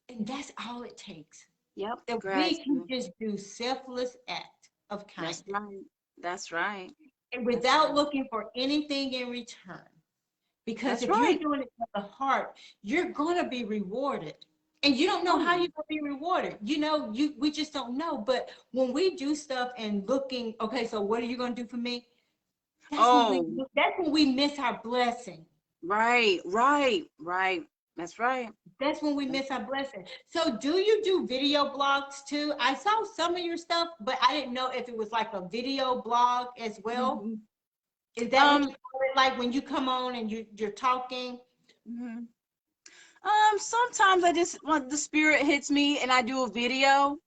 and that's all it takes. Yep, That we can gratitude. just do selfless act of That's kindness, right. That's right. and That's without right. looking for anything in return. Because That's if you're right. doing it from the heart, you're gonna be rewarded. And you don't know how you're Oh, gonna be rewarded. You know, we just don't know. But when we do stuff and looking, okay, so what are you gonna do for me? That's when we oh, that's when we miss our blessing. right, right, right. That's right. That's when we That's miss our blessing. So do you do video blogs too? I saw some of your stuff, but I didn't know if it was like a video blog as well. mhm. Is that what you Um, call it? Like when you come on and you're talking? mhm. Sometimes I just want the spirit hits me and I do a video.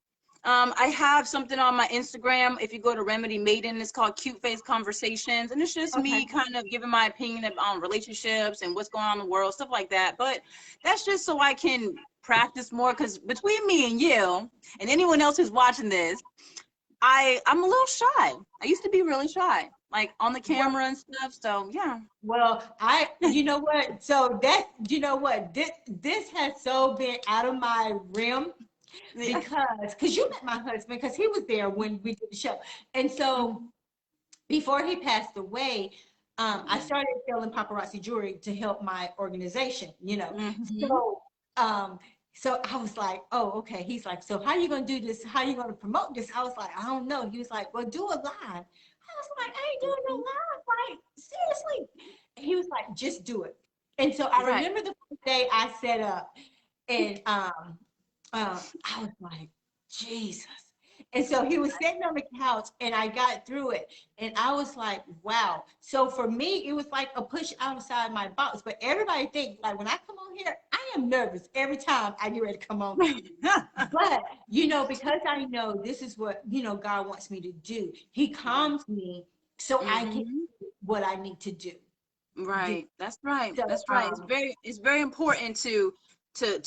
I have something on my Instagram. If you go to Remedy Maiden, it's called Cute Face Conversations, and it's just Okay. me kind of giving my opinion on relationships and what's going on in the world, stuff like that. But that's just so I can practice more. Because between me and you and anyone else who's watching this, I'm a little shy. I used to be really shy, like on the Well, camera and stuff. So yeah. you know what? So that, you know what? This has so been out of my realm, Yeah. because you met my husband because he was there when we did the show. And so Mhm. before he passed away, I started selling paparazzi jewelry to help my organization, you know. Mhm. So, um, so I was like, oh, okay. He's like, so how are you gonna do this? How are you gonna promote this? I was like, I don't know. He was like, well, do a live. I was like, I ain't doing no Mhm. live. Like, seriously. And he was like, just do it. And so I Right. remember the first day I set up, and I was like, Jesus. And so he was sitting on the couch and I got through it. And I was like, wow. So for me, it was like a push outside my box. But everybody thinks like when I come on here, I am nervous every time I get ready to come on. But, you know, because I know this is what, you know, God wants me to do, he calms me so I can Mhm. do what I need to do. Right. That's right. So, That's right. It's very important to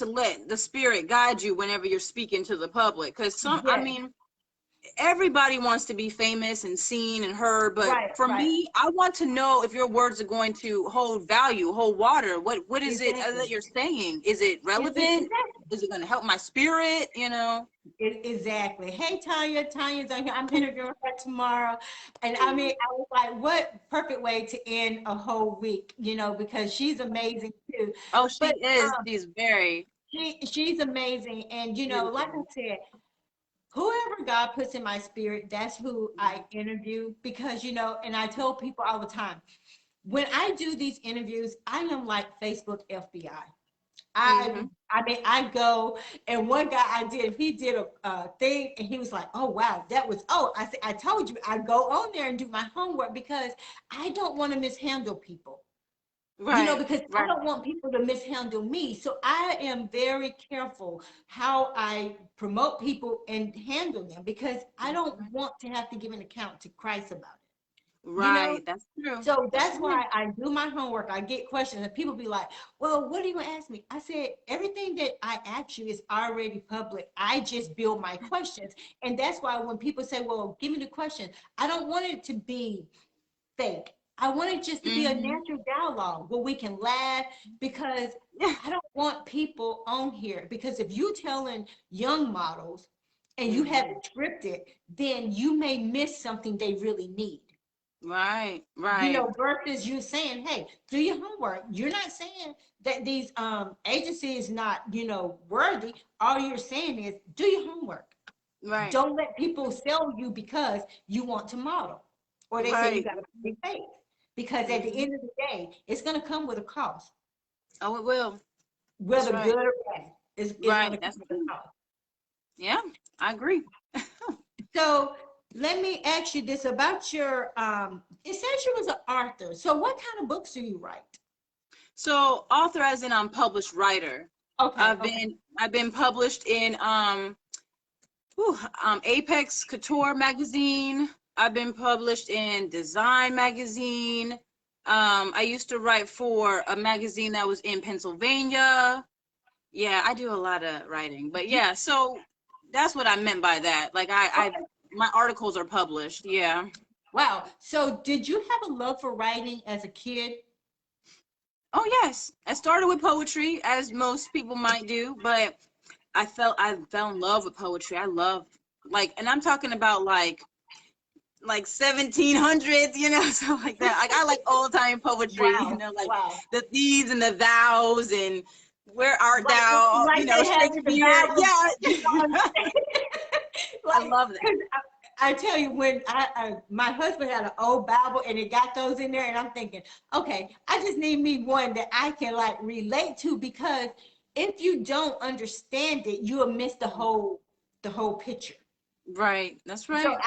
let the spirit guide you whenever you're speaking to the public. Because I yes, mean, everybody wants to be famous and seen and heard, but right, for right. me, I want to know if your words are going to hold value, hold water. What is it Exactly. that you're saying? Is it relevant? Exactly. Is it going to help my spirit? You know? Exactly. Hey, Tanya. Tanya's on here. I'm interviewing her tomorrow. And I mean, I was like, what perfect way to end a whole week, you know, because she's amazing too. Oh, she But is. She's very she's amazing. And, you know, like I beautiful. said, whoever God puts in my spirit, that's who I interview because, you know, and I tell people all the time, when I do these interviews, I am like Facebook FBI. I Mm-hmm. I mean, I go and one guy I did, he did a thing and he was like, oh wow, that was I said, I told you I go on there and do my homework because I don't want to mishandle people. You know, Right. because I Right. don't want people to mishandle me. So I am very careful how I promote people and handle them because I don't want to have to give an account to Christ about it. You know, Right. That's true. so That's that's right. why I do my homework. I get questions, and people be like, "Well, what are you gonna ask me?" I said, "Everything that I ask you is already public. I just build my questions, and that's why when people say, 'Well, give me the question,' I don't want it to be fake. I want it just to be a Mm-hmm. natural dialogue where we can laugh because Yeah. I don't want people on here. Because if you telling young models and you have Mm-hmm. it scripted, then you may miss something they really need." Right. You Right. know, versus you saying, hey, do your homework. You're not saying that these agencies not, you know, worthy. All you're saying is do your homework. Right. Don't let people sell you because you want to model. Or they say you Right. got to pay faith. Because at the Mm-hmm. end of the day, it's gonna come with a cost. Oh, it will. That's Whether right. good or bad, it's Right. gonna come That's with true. a cost. Yeah, I agree. So let me ask you this about your it says you was an author. So what kind of books do you write? So author as in I'm published writer. Okay, okay. I've been published in Apex Couture magazine. I've been published in Design magazine. I used to write for a magazine that was in Pennsylvania. Yeah, I do a lot of writing, but yeah, so that's what I meant by that. Like Okay. my articles are published. Yeah. Wow. So did you have a love for writing as a kid? Oh yes, I started with poetry, as most people might do, but I fell in love with poetry. I love and I'm talking about like 1700s, you know, stuff like that. Like I like old time poetry, you Wow. know, like Wow. the these and the thous and where art thou, you Like know, they have in the Shakespeare. Bible. Yeah, I Like, love that. 'cause I tell you, when my husband had an old Bible and it got those in there, and I'm thinking, okay, I just need me one that I can like relate to because if you don't understand it, you'll miss the whole picture. Right, that's So right.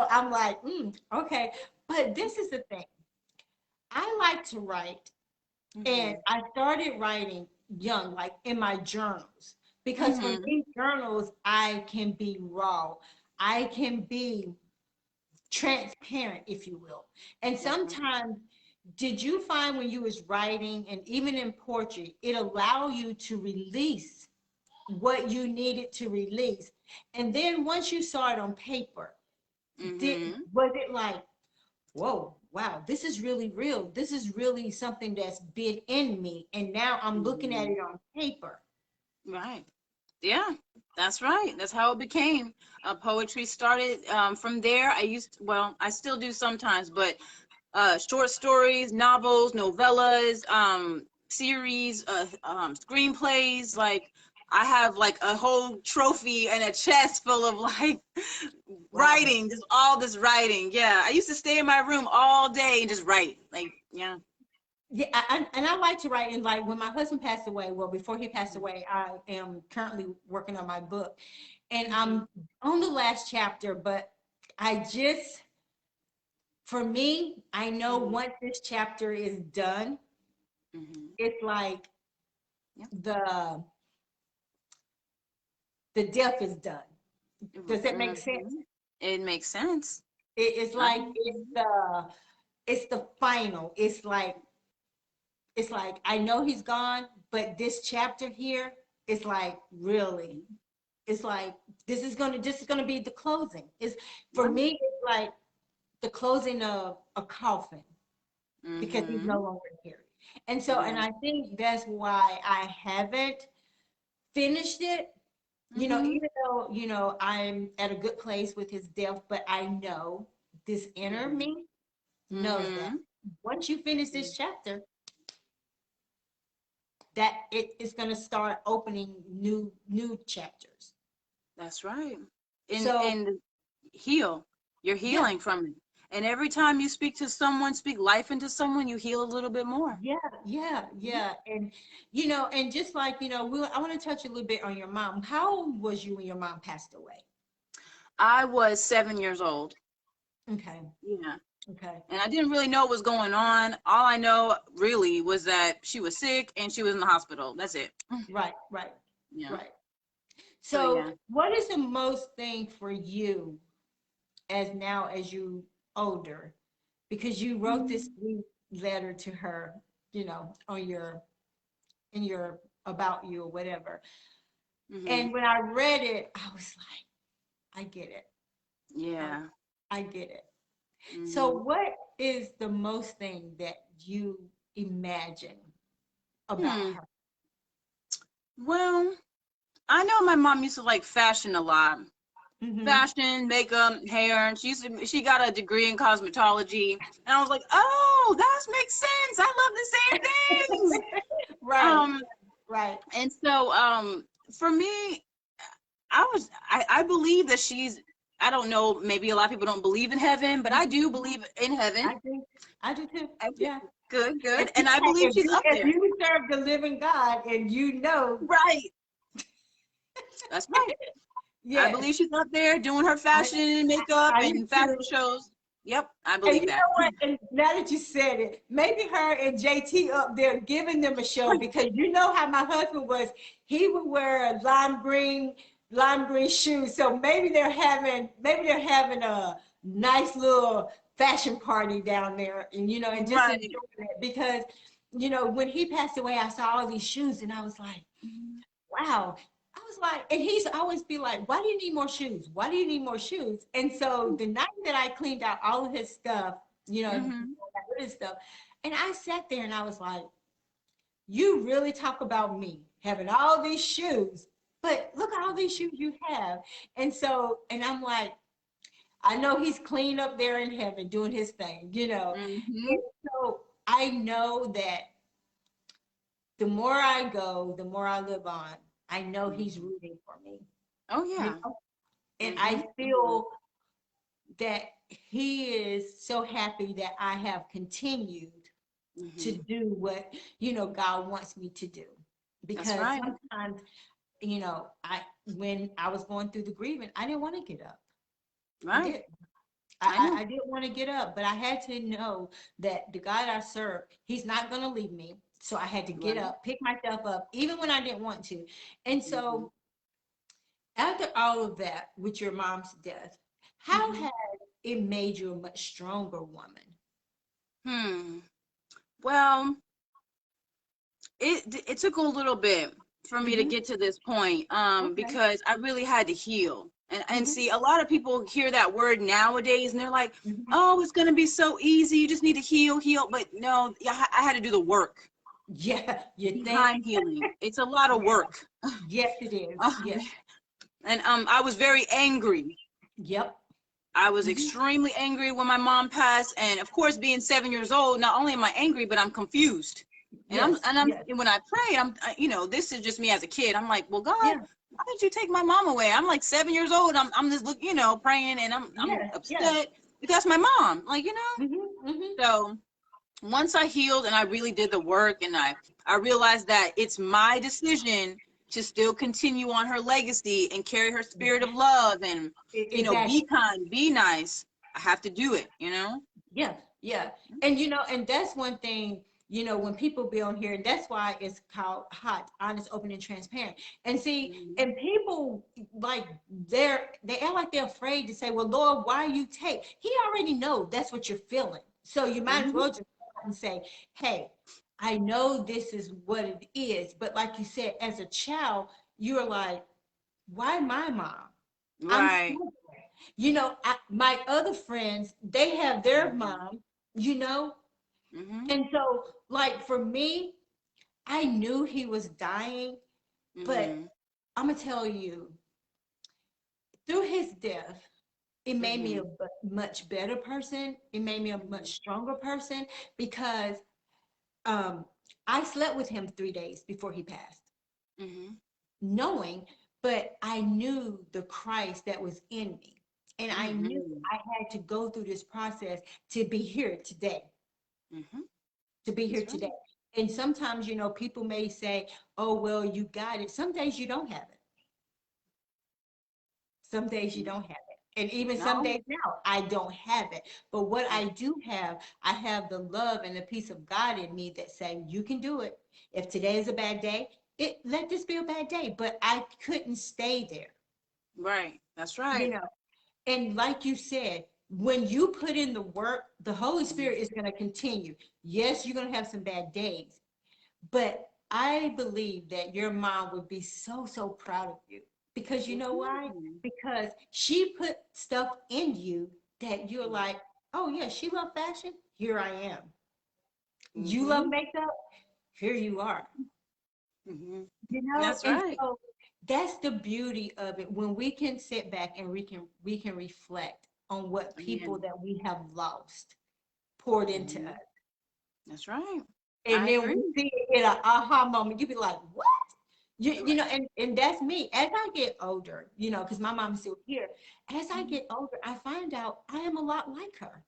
I'm like, okay. But this is the thing. I like to write, and Mhm. I started writing young, like in my journals, because from Mhm. these journals, I can be raw. I can be transparent, if you will. And That's right. sometimes, did you find when you was writing and even in poetry, it allow you to release what you needed to release? And then once you saw it on paper, Mhm. was it like, whoa, wow, this is really real. This is really something that's been in me. And now I'm looking at Mhm. it on paper. Right. Yeah, that's right. That's how it became. Poetry started from there. I still do sometimes, but short stories, novels, novellas, series, screenplays. Like I have like a whole trophy and a chest full of like Wow. writing, just all this writing. Yeah, I used to stay in my room all day and just write. Like, yeah. Yeah, and I like to write. And like when my husband passed away, well, before he passed away, I am currently working on my book, and Mhm. I'm on the last chapter. But I just, for me, I know Mhm. once this chapter is done, Mhm. it's like Yep. the death is done. Does that make sense? It makes sense. It's like it's the final. It's like I know he's gone, but this chapter here is like really. It's like this is gonna be the closing. It's for me. It's like the closing of a coffin because he's no longer here. And so, and I think that's why I haven't finished it. You know, even though, you know, I'm at a good place with his death, but I know this inner me knows that once you finish this chapter, that it is going to start opening new chapters. That's right. So, And heal. You're healing from it. And every time you speak to someone, speak life into someone, you heal a little bit more. yeah. And, you know, and just like, you know, I want to touch a little bit on your mom. How old was you when your mom passed away? I was 7 years old. Okay. Yeah. Okay. And I didn't really know what was going on. All I know really was that she was sick and she was in the hospital. That's it. Right. Yeah. Right. So what is the most thing for you as you older? Because you wrote this letter to her, you know, on in your about you or whatever. And when I read it, I was like, I get it. Yeah. I get it. So what is the most thing that you imagine about her? Well, I know my mom used to like fashion a lot. Fashion, makeup, hair, and she got a degree in cosmetology. And I was like, oh, that makes sense. I love the same things. Right. And so for me, I believe that I don't know, maybe a lot of people don't believe in heaven, but I do believe in heaven. I do too. Yeah. Good. And I believe she's up there. If you serve the living God and you know. Right. That's right. Yeah. I believe she's up there doing her fashion and makeup and fashion shows. Yep, I believe that. Know what? And now that you said it, maybe her and JT up there giving them a show, because you know how my husband was. He would wear lime green shoes. So maybe they're having a nice little fashion party down there, and you know, and just enjoying it. Because you know, when he passed away, I saw all these shoes, and I was like, wow. I was like, and he's always be like, why do you need more shoes? Why do you need more shoes? And so the night that I cleaned out all of his stuff, you know, rid of stuff, and I sat there and I was like, you really talk about me having all these shoes, but look at all these shoes you have. And so, and I'm like, I know he's clean up there in heaven doing his thing, you know. And so I know that the more I go, the more I live on. I know he's rooting for me. Oh, yeah. You know? And I feel that he is so happy that I have continued to do what, you know, God wants me to do. Because sometimes, you know, when I was going through the grieving, I didn't want to get up. Right. I didn't want to get up, but I had to know that the God I serve, he's not going to leave me. So I had to get up, pick myself up, even when I didn't want to. And so after all of that, with your mom's death, how has it made you a much stronger woman? Well, it took a little bit for me to get to this point, because I really had to heal. And see, a lot of people hear that word nowadays and they're like, oh, it's going to be so easy. You just need to heal. But no, I had to do the work. Yeah, behind healing. It's a lot of work. Yes, it is. Yes. And I was very angry. Yep. I was extremely angry when my mom passed. And of course, being 7 years old, not only am I angry, but I'm confused. And when I pray, you know, this is just me as a kid. I'm like, well, God, why did you take my mom away? I'm like 7 years old. I'm just, you know, praying, and I'm upset because my mom, like, you know. So once I healed and I really did the work, and I realized that it's my decision to still continue on her legacy and carry her spirit of love and, you know, be kind, be nice. I have to do it, you know? Yeah. And, you know, and that's one thing, you know, when people be on here, and that's why it's called hot, honest, open, and transparent. And see, Mhm. and people like they act like they're afraid to say, well, Lord, why you take? He already know that's what you're feeling. So you might as Mhm. well just come and say, hey, I know this is what it is. But like you said, as a child, you're like, why my mom? I'm Right. still there. You know, my other friends, they have their mom, you know, Mhm. and so like for me, I knew he was dying, but Mhm. I'm gonna tell you, through his death, it made me a Mhm. much better person. It made me a much stronger person because um, I slept with him 3 days before he passed, Mhm. knowing, but I knew the Christ that was in me. And I knew Mhm. I had to go through this process to be here today, Mhm. to be here That's right. today. And sometimes, you know, people may say, oh, well, you got it. Some days you don't have it. Some days you Mm. don't have it. And even some No. days now, I don't have it. But what I do have, I have the love and the peace of God in me that say, you can do it. If today is a bad day, let this be a bad day. But I couldn't stay there, Right. That's you right. know. And like you said, when you put in the work, the Holy Mhm. Spirit is going to continue. Yes, you're going to have some bad days, but I believe that your mom would be so, so proud of you because you know why? Mhm. Because she put stuff in you that you're like, oh, yeah, she loved fashion. Here I am. You love Mhm. makeup. Here you are. Mhm. You know, That's and right. so that's the beauty of it when we can sit back and we can reflect on what people Amen. that we have lost poured into us. Mhm. That's right. And I then we agree. see it in an aha moment, you be like, what? You know, Right. and that's me. As I get older, you know, because my mom's still here, as I Mhm. get older, I find out I am a lot like her.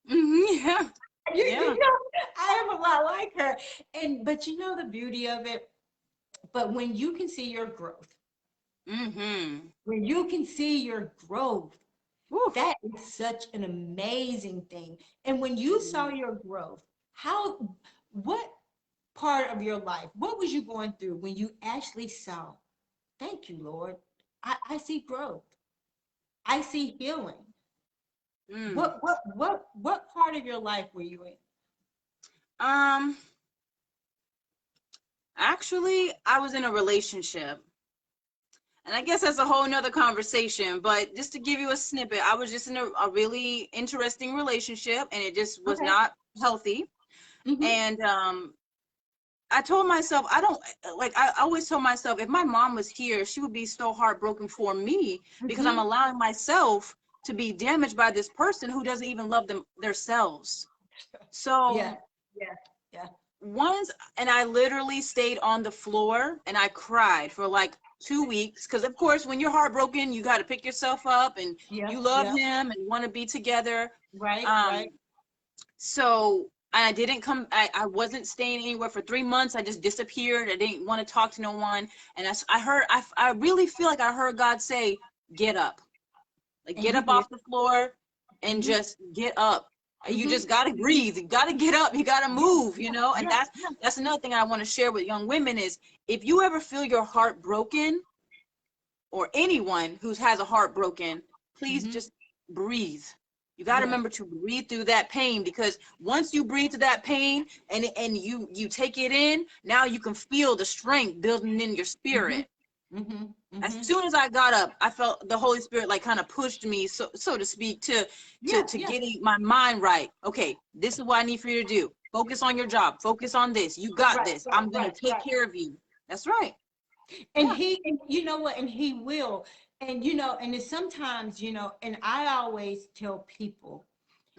Mhm. Yeah. You Yeah. know, I am a lot like her. And but you know the beauty of it, but when you can see your growth, Mhm. when you can see your growth, Woo. that is such an amazing thing. And when you saw Mhm. your growth, what part of your life, what was you going through when you actually saw, thank you, Lord, I see growth, I see healing. Mm. What part of your life were you in? Um. Actually, I was in a relationship. And I guess that's a whole nother conversation. But just to give you a snippet, I was just in a really interesting relationship and it just was Okay. not healthy. Mm-hmm. And I told myself, I don't like, I always told myself, if my mom was here, she would be so heartbroken for me because I'm Mm-hmm. allowing myself to be damaged by this person who doesn't even love them themselves. Yeah, So yeah, yeah. once, and I literally stayed on the floor and I cried for like 2 weeks because of course when you're heartbroken you got to pick yourself up and Yeah, you love yeah. him and want to be together. Right, um right. so I didn't come, I wasn't staying anywhere for 3 months. I just disappeared. I didn't want to talk to no one. And I heard, I really feel like I heard God say, get up, like And get you up did. off the floor and Mm-hmm. just get up. You Mm-hmm. just gotta breathe. You gotta get up. You gotta Yeah, move. yeah, And yeah, yeah. that's another thing I want to share with young women is if you ever feel your heart broken or anyone who has a heart broken, please Mm-hmm. just breathe. You got to Yes. remember to breathe through that pain because once you breathe through that pain and you take it in, now you can feel the strength building in your Mm-hmm. spirit. Mm-hmm. As Mm-hmm. soon as I got up, I felt the Holy Spirit like kind of pushed me, so to speak, to Yeah, yeah. getting my mind right. Okay, this is what I need for you to do. Focus on your job. Focus on this. You got Right, this. right, I'm gonna right, take right. care of you. That's right. And Yeah. and you know what, and he will. And you know, and it's sometimes, you know, and I always tell people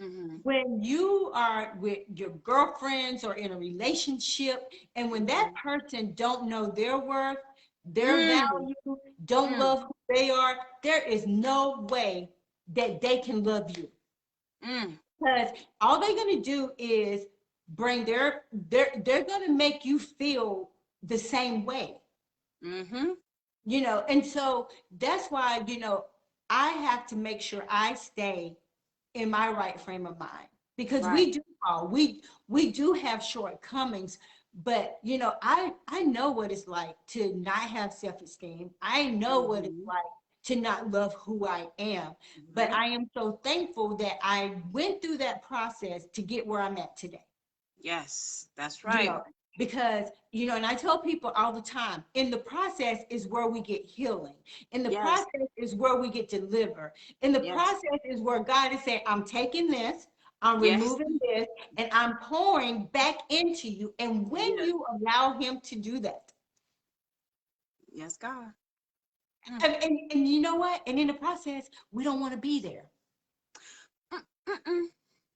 Mm-hmm. when you are with your girlfriends or in a relationship, and when that Mm-hmm. person don't know their worth, their Mm, value, don't mm, love who they are, there is no way that they can love you. mm. Because all they're gonna do is bring they're gonna make you feel the same way, Mm-hmm. you know. And so that's why, you know, I have to make sure I stay in my right frame of mind. because Right. we do fall. We do have shortcomings, but you know, I know what it's like to not have self-esteem. I know what it's Mhm. like to not love who I am. But Right. I am so thankful that I went through that process to get where I'm at today. Yes, that's You right. know, because you know, and I tell people all the time, in the process is where we get healing. In the Yes, process is where we get delivered. In the yes, process is where God is saying, I'm taking this, I'm yes, removing this, and I'm pouring back into you. And when yes, you allow him to do that, yes, God. Mm. and you know what, and in the process we don't want to be there. Mm-mm.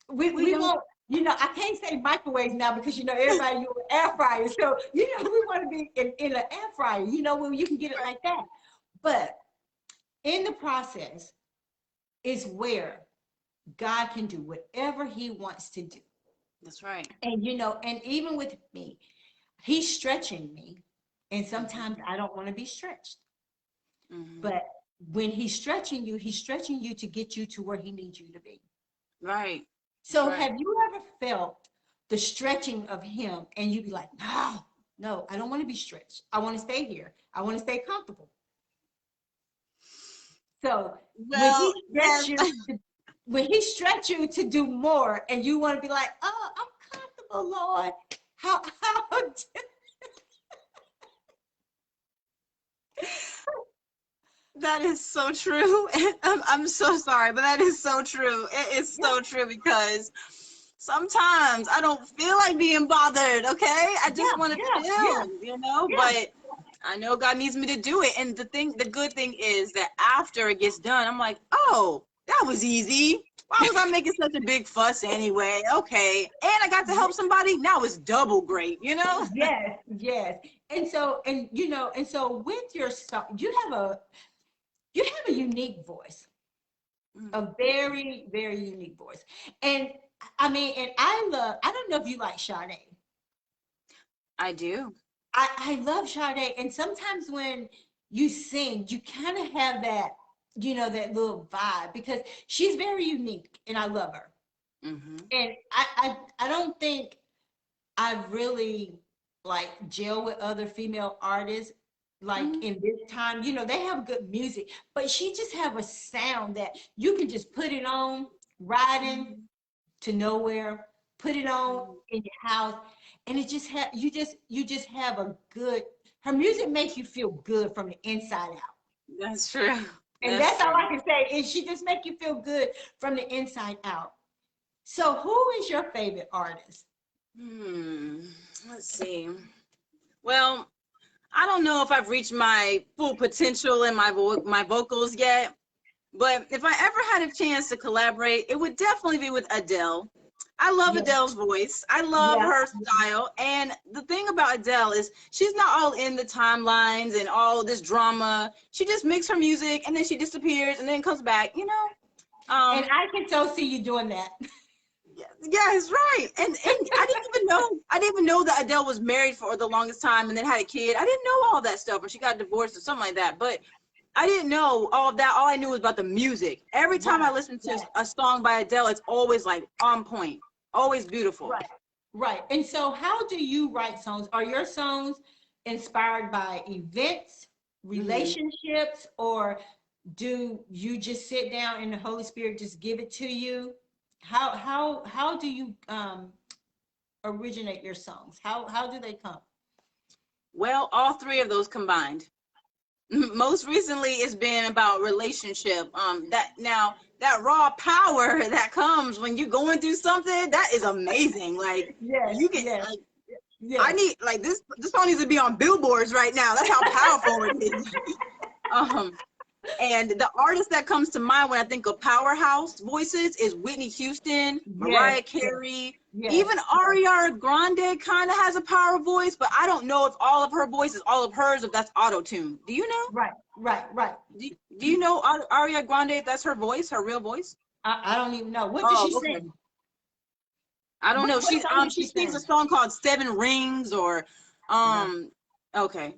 We We don't. won't, you know, I can't say microwaves now because you know everybody use air fryer. So you know we want to be in an air fryer, you know, when you can get it like that. But in the process is where God can do whatever he wants to do. That's right. And you know, and even with me, he's stretching me. And sometimes Mhm. I don't want to be stretched. Mhm. But when he's stretching you to get you to where he needs you to be. Right. That's So right. have you ever felt the stretching of him and you be like, no, no, I don't want to be stretched. I want to stay here. I want to stay comfortable. So when Well, he stretch yes. you, when he stretch you to do more, and you want to be like, oh, I'm comfortable, Lord. How That is so true. I'm so sorry, but that is so true. It is yeah, so true because sometimes I don't feel like being bothered, okay? I just yeah, want to yeah, yeah, chill, yeah, but I know God needs me to do it. And the good thing is that after it gets done, I'm like, oh, that was easy. Why was I making such a big fuss anyway? Okay. And I got to help somebody. Now it's double great, you know? yes, yes. And so, and you know, and so with your song, you have a unique voice, Mm, a very, very unique voice. And I mean, and I don't know if you like Sade. I do. I love Sade. And sometimes when you sing, you kind of have that, you know, that little vibe because she's very unique and I love her. Hmm. And I don't think I really like gel with other female artists like Hmm. in this time. You know, they have good music, but she just have a sound that you can just put it on riding Hmm. to nowhere, put it on in your house, and it just have you just have a good. Her music makes you feel good from the inside out, That's true. and That's that's all true. I can say. Is she just make you feel good from the inside out? So, who is your favorite artist? Hmm. Let's see. Well, I don't know if I've reached my full potential in my vocals yet, but if I ever had a chance to collaborate, it would definitely be with Adele. I love Yeah, Adele's voice. I love yeah, her style. And the thing about Adele is she's not all in the timelines and all this drama. She just makes her music and then she disappears and then comes back, you know? and Um, I can so see you doing that. yes, right. And I didn't even know that Adele was married for the longest time and then had a kid. I didn't know all that stuff, or she got divorced or something like that. But I didn't know all of that. All I knew was about the music. Every time I Right, listen to right, a song by Adele, it's always like on point, always beautiful. right, right. And so, how do you write songs? Are your songs inspired by events, Hmm. relationships, or do you just sit down and the Holy Spirit just give it to you? How do you originate your songs? How do they come? Well, all three of those combined. Most recently, it's been about relationship. That raw power that comes when you're going through something that is amazing. Like Yes, you can yes, like I yes. need like this song needs to be on billboards right now. That's how powerful it is. Um, and the artist that comes to mind when I think of powerhouse voices is Whitney Houston, Yes, Mariah yes, Carey, yes, even Ariana Grande kind of has a power voice, but I don't know if all of her voice is all of hers, if that's auto tune. Do you know? right, right, right. Do you know Ariana Grande? If that's her voice, her real voice? I don't even know. What did she Oh, okay. sing? I don't know. What song did She she sings a sing? song called Seven Rings or No.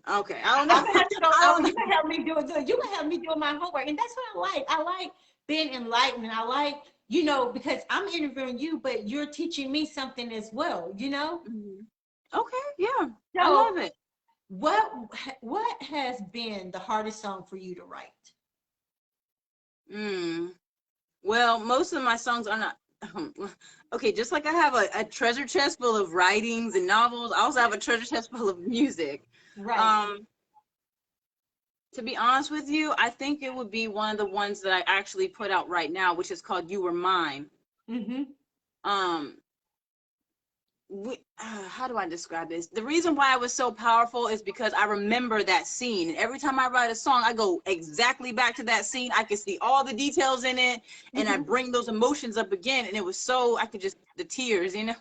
okay. I don't know. I'm gonna have to go. I Oh, don't you know. can help me do it. You can help me do my homework, and that's what I like. I like being enlightened. I like you know, because I'm interviewing you, but you're teaching me something as well, you know? Mhm. Okay, yeah, I So love it. what what has been the hardest song for you to write? Mm. Well, most of my songs are not. Okay, just like I have a treasure chest full of writings and novels, I also have a treasure chest full of music. Right. Um, to be honest with you, I think it would be one of the ones that I actually put out right now, which is called "You Were Mine." Mm-hmm. Um, how do I describe this? The reason why it was so powerful is because I remember that scene. And every time I write a song, I go exactly back to that scene. I can see all the details in it, and I Mm-hmm. bring those emotions up again. And it was so, I could just, the tears, you know,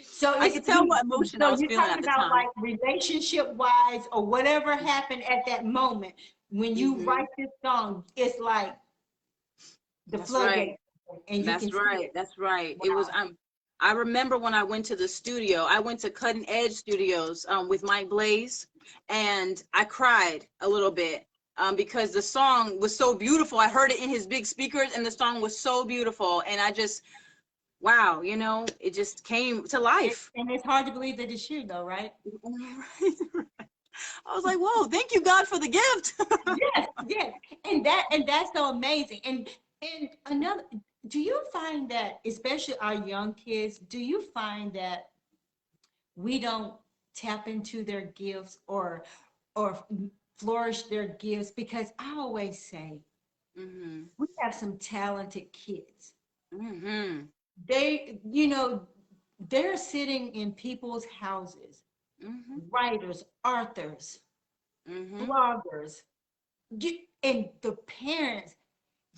So I it's could tell what emotion I so was you're feeling talking at the about time. like relationship wise or whatever happened at that moment when you Hmm. write this song, it's like the That's right. floodgates and you can That's see right. it. That's right. It was, Wow. I remember when I went to the studio, I went to Cutting Edge Studios with Mike Blaze, and I cried a little bit because the song was so beautiful. I heard it in his big speakers, and the song was so beautiful. And I just, wow, you know, it just came to life. And it's hard to believe that it's you though, right? I was like, whoa, thank you, God, for the gift. Yes, yes. And that's so amazing. And another, do you find that, especially our young kids, do you find that we don't tap into their gifts or flourish their gifts? Because I always say Hmm. we have some talented kids. Hmm. They, you know, they're sitting in people's houses, Hmm. writers, authors, Hmm. bloggers, and the parents,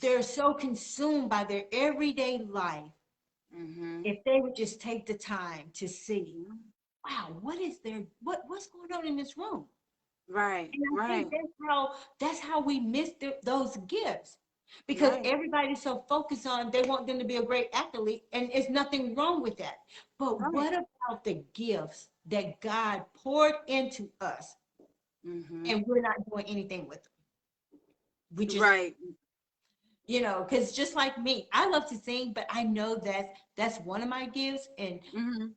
they're so consumed by their everyday life. Hmm. If they would just take the time to see, wow, what's going on in this room? Right, And I think right, that's how we miss those gifts because right, everybody's so focused on they want them to be a great athlete, and it's nothing wrong with that. But right. what about the gifts that God poured into us Hmm. and we're not doing anything with them? We just, Right. because just like me, I love to sing, but I know that that's one of my gifts, Hmm.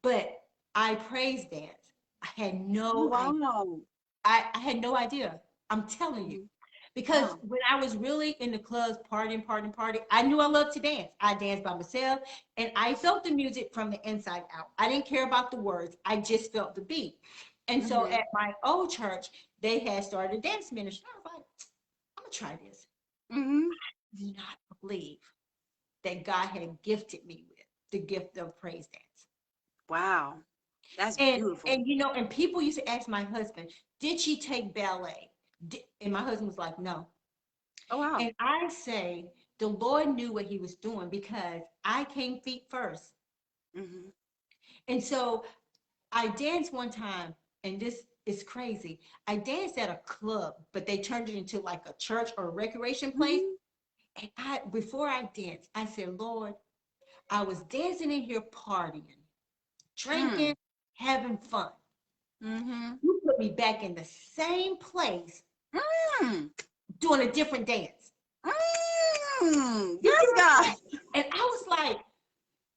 but I praise dance. I had Oh, no idea. wow. I had no idea. I'm telling you. Mhm. Because Wow. when I was really in the clubs, partying, I knew I loved to dance. I danced by myself and I felt the music from the inside out. I didn't care about the words. I just felt the beat. And so Hmm. at my old church, they had started a dance ministry. I was like, I'm gonna try this. Hmm. I do not believe that God had gifted me with the gift of praise dance. Wow. That's And beautiful. and people used to ask my husband, did she take ballet? And my husband was like, no. Oh, wow. And I say the Lord knew what he was doing because I came feet first. Hmm. And so I danced one time, and this is crazy. I danced at a club, but they turned it into like a church or a recreation place. Hmm. And before I danced, I said, Lord, I was dancing in here partying, drinking, Mm. having fun. Hmm. You put me back in the same place Mm. doing a different dance. Mm. You see Yes, what I'm God. saying? And I was like,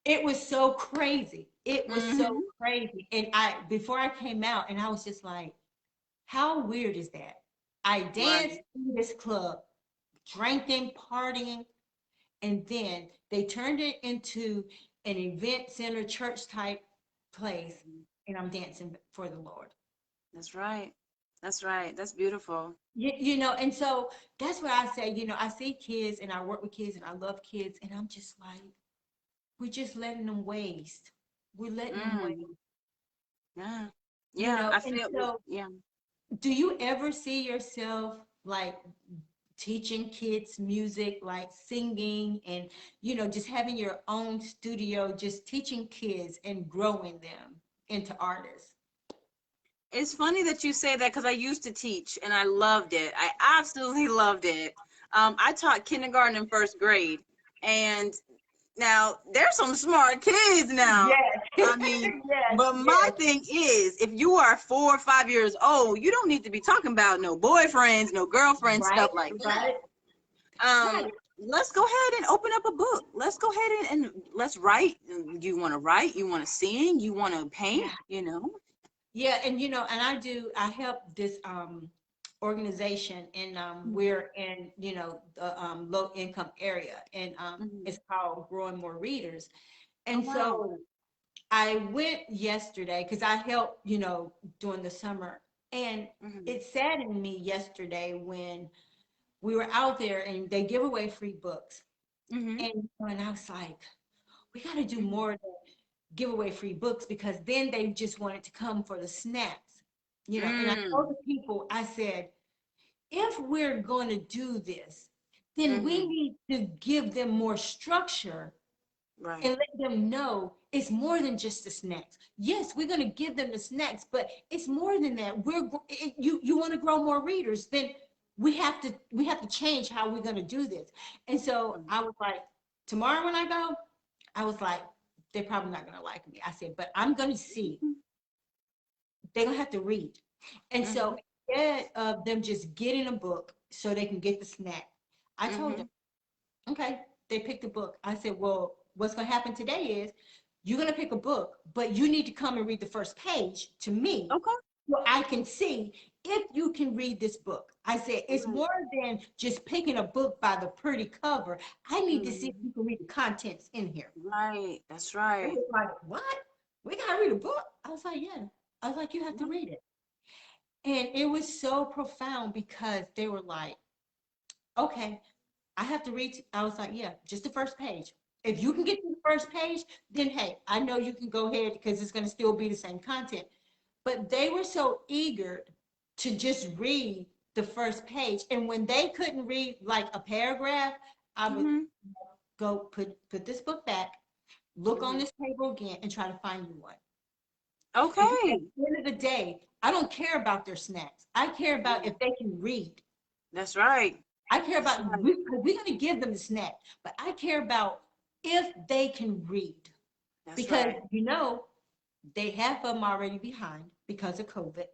it was so crazy. It was so Hmm. crazy. And before I came out, and I was just like, how weird is that? I danced Right. in this club, drinking, partying, and then they turned it into an event center, church type place, and I'm dancing for the Lord. That's right. That's right. That's beautiful. And so that's what I say. I see kids and I work with kids and I love kids, and I'm just like, we're just letting them waste. We're letting them waste. Mm. Yeah. Yeah. I And feel, so yeah. do you ever see yourself like teaching kids music, like singing and, just having your own studio, just teaching kids and growing them into artists? It's funny that you say that because I used to teach and I loved it. I absolutely loved it. I taught kindergarten and first grade, and now there's some smart kids now. Yes, I mean, yes, but my yes. thing is, if you are 4 or 5 years old, you don't need to be talking about no boyfriends, no girlfriends, Right, stuff like that. right, Um, right. let's go ahead and open up a book. Let's go ahead and let's write. You want to write, you want to sing, you want to paint, Yeah, and I help this organization, and we're in the low income area, and it's called Growing More Readers. And Wow. so I went yesterday because I helped during the summer, and it saddened me yesterday when we were out there and they give away free books, and I was like, we got to do more than give away free books, because then they just wanted to come for the snacks, And I told the people, I said, if we're going to do this, then we need to give them more structure, Right. and let them know it's more than just the snacks. Yes, we're going to give them the snacks, but it's more than that. You want to grow more readers, then we have to change how we're going to do this. And so I was like, tomorrow when I go, I was like, they're probably not going to like me. I said, but I'm going to see. They're going to have to read. And so instead of them just getting a book so they can get the snack, I told them, okay, they picked a book. I said, well, what's going to happen today is you're going to pick a book, but you need to come and read the first page to me. Okay. So I can see if you can read this book. I said, it's more than just picking a book by the pretty cover. I need to see if you can read the contents in here. Right. That's They right. was like, what? We got to read a book? I was like, yeah. I was like, you have to read it. And it was so profound because they were like, okay, I have to read. I was like, yeah, just the first page. If you can get to the first page, then hey, I know you can go ahead because it's going to still be the same content. But they were so eager to just read the first page. And when they couldn't read like a paragraph, I would go put this book back, look on this table again, and try to find you one. Okay. Because at the end of the day, I don't care about their snacks. I care about if they can read. That's right. I care about, we're going to give them the snack, but I care about if they can read. That's Because, right. they have them already behind because of COVID.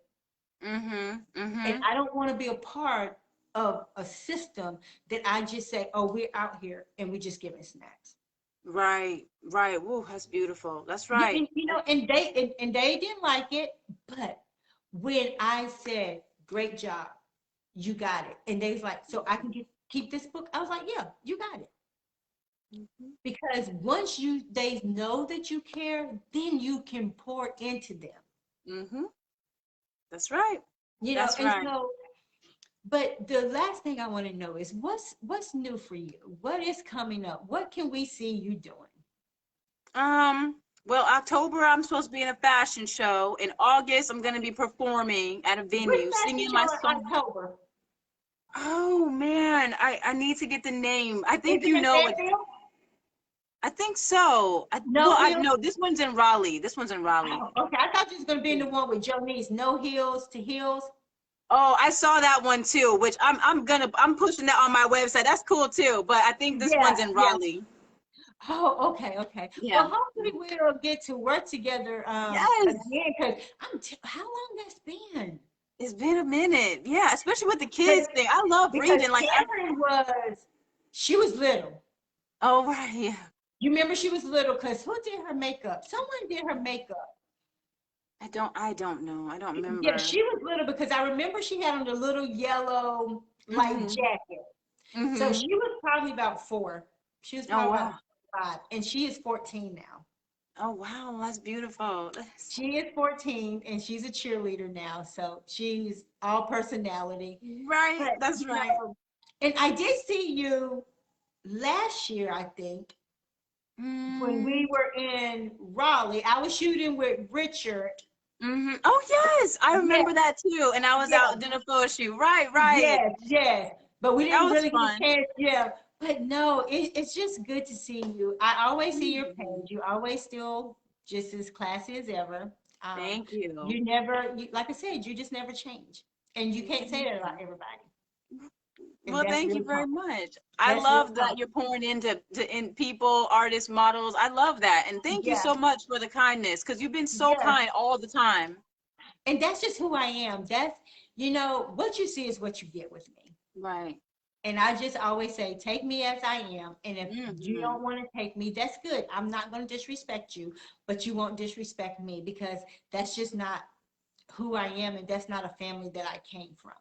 And And I don't want to be a part of a system that I just say, oh, we're out here and we just giving snacks. Right. Right. Woo, that's beautiful. That's Yeah, right. and they didn't like it, but when I said, great job, you got it. And they was like, so I can keep this book? I was like, yeah, you got it. Because once they know that you care, then you can pour into them. That's right. That's And right. so, but the last thing I want to know is what's new for you? What is coming up? What can we see you doing? Well, October, I'm supposed to be in a fashion show. In August, I'm going to be performing at a Which venue, fashion singing show my in song. October? Oh, man. I need to get the name. I Is think it you in know it. Fayetteville? I think so. No heels? No, this one's in Raleigh. This one's in Raleigh. Oh, okay, I thought you was gonna be in the one with Jonice, no heels to heels. Oh, I saw that one too, which I'm pushing that on my website. That's cool too. But I think this Yeah, one's in yeah. Raleigh. Oh, okay, okay. Yeah. Well, hopefully we'll get to work together Yes. again. Because how long that's been? It's been a minute. Yeah, especially with the kids Because thing. I love reading. Like, Karen she was little. oh, right. Yeah. You remember she was little because who did her makeup? Someone did her makeup. I don't know. I don't Yeah, remember. she was little because I remember she had on the little yellow light jacket. So Mm-hmm. she was probably about 4. She was Oh, probably about wow. 5, and she is 14 now. Oh, wow. That's beautiful. She is 14 and she's a cheerleader now, so she's all personality. Right. But That's right. and I did see you last year, I think, when we Mm-hmm. were in Raleigh. I was shooting with Richard. Oh, yes. I Yes, remember that too. And I was out yes, doing a photo shoot. Right, right. yes, yes. But we That didn't was really get a fun. chance, yeah. But no, it's just good to see you. I always see your Mhm. page. You always still just as classy as ever. Thank you. Like I said, you just never change. And you can't say Thank that about you. everybody. And Well, that's thank you really very humble. much. I That's really love that humble. you're pouring in people, artists, models. I love that. And thank you Yeah, so much for the kindness because you've been so yeah. kind all the time. And that's just who I am. What you see is what you get with me. Right. And I just always say, take me as I am. And if you Mhm. don't want to take me, that's good. I'm not going to disrespect you, but you won't disrespect me because that's just not who I am. And that's not a family that I came from,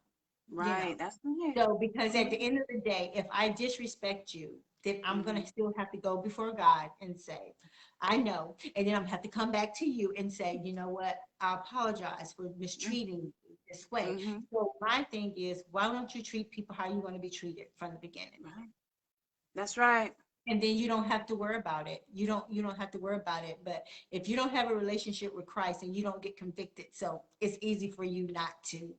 you know. Right. That's right. So, because at the end of the day, if I disrespect you, then I'm going to still have to go before God and say, I know. And then I'm going to have to come back to you and say, you know what? I apologize for mistreating you this way. Mm-hmm. So, my thing is, why don't you treat people how you want to be treated from the beginning? Right. That's right. And then you don't have to worry about it. You don't have to worry about it. But if you don't have a relationship with Christ and you don't get convicted, so it's easy for you not to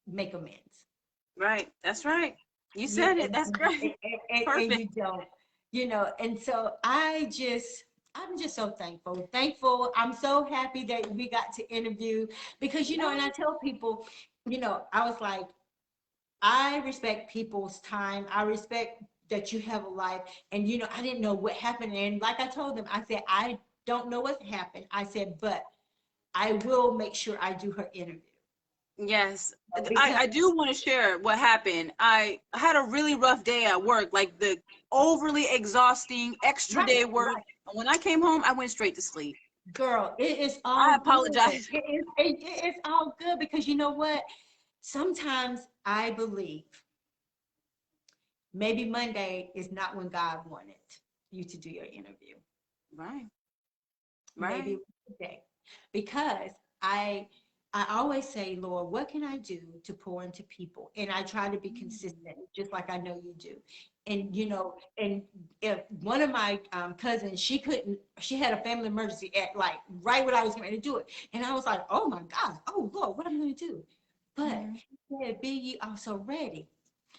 make amends. Right. That's right. You You said it. That's great. and Perfect. you don't, and so I'm just so thankful. I'm so happy that we got to interview because and I Yes. tell people, I was like, I respect people's time. I respect that you have a life. And I didn't know what happened. And like I told them, I said, I don't know what happened. I said, but I will make sure I do her interview. Yes. Because I do want to share what happened. I had a really rough day at work, like the overly exhausting extra right, day work. right. And when I came home, I went straight to sleep. Girl, it is I all good. apologize. It's all good because you know what? Sometimes I believe maybe Monday is not when God wanted you to do your interview. Right. Maybe Right. it was today. Because I I always say, Lord, what can I do to pour into people? And I try to be consistent, just like I know you do. And and if one of my cousins, she had a family emergency at like right when I was ready to do it. And I was like, oh my God, oh Lord, what am I gonna do? But Mhm. he said, be ye also ready.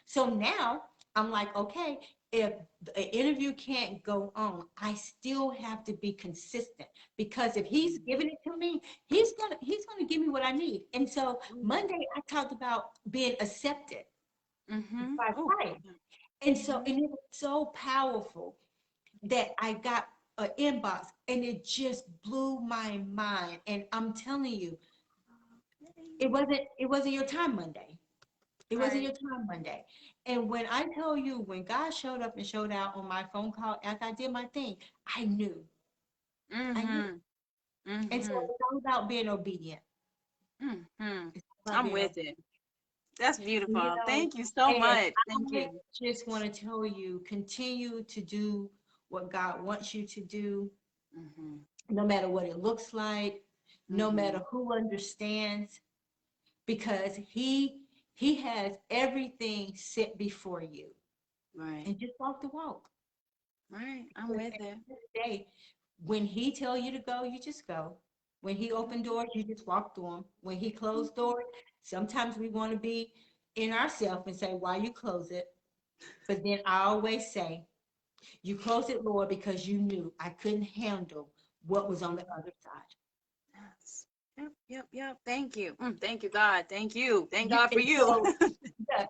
So now I'm like, okay, if the interview can't go on, I still have to be consistent because if he's giving it to me, he's gonna give me what I need. And so Monday I talked about being accepted Mhm. by Oh. Christ. And so Mhm. and it was so powerful that I got an inbox and it just blew my mind. And I'm telling you, it wasn't your time Monday. It wasn't Right. your time Monday. And when I tell you, when God showed up and showed out on my phone call after I did my thing, I knew. I knew. Mhm. And so Mhm. it's all about being obedient. Mhm. It's all about I'm being with obedient. it. That's You beautiful. know, Thank you so and much. Thank I you. just want to tell you, continue to do what God wants you to do, Mhm. no matter what it looks like, no matter Mhm. who understands, because he has everything set before you. Right. And just walk the walk. Right. I'm Because with at the it. end of the day, when he tell you to go, you just go. When he opened doors, you just walk through them. When he closed doors, sometimes we want to be in ourselves and say, why you close it? But then I always say, you close it, Lord, because you knew I couldn't handle what was on the other side. Yes. Yep. Yep. Yep. Thank you. Thank you, God. Thank you. Thank Yeah, God for and you. so, yeah,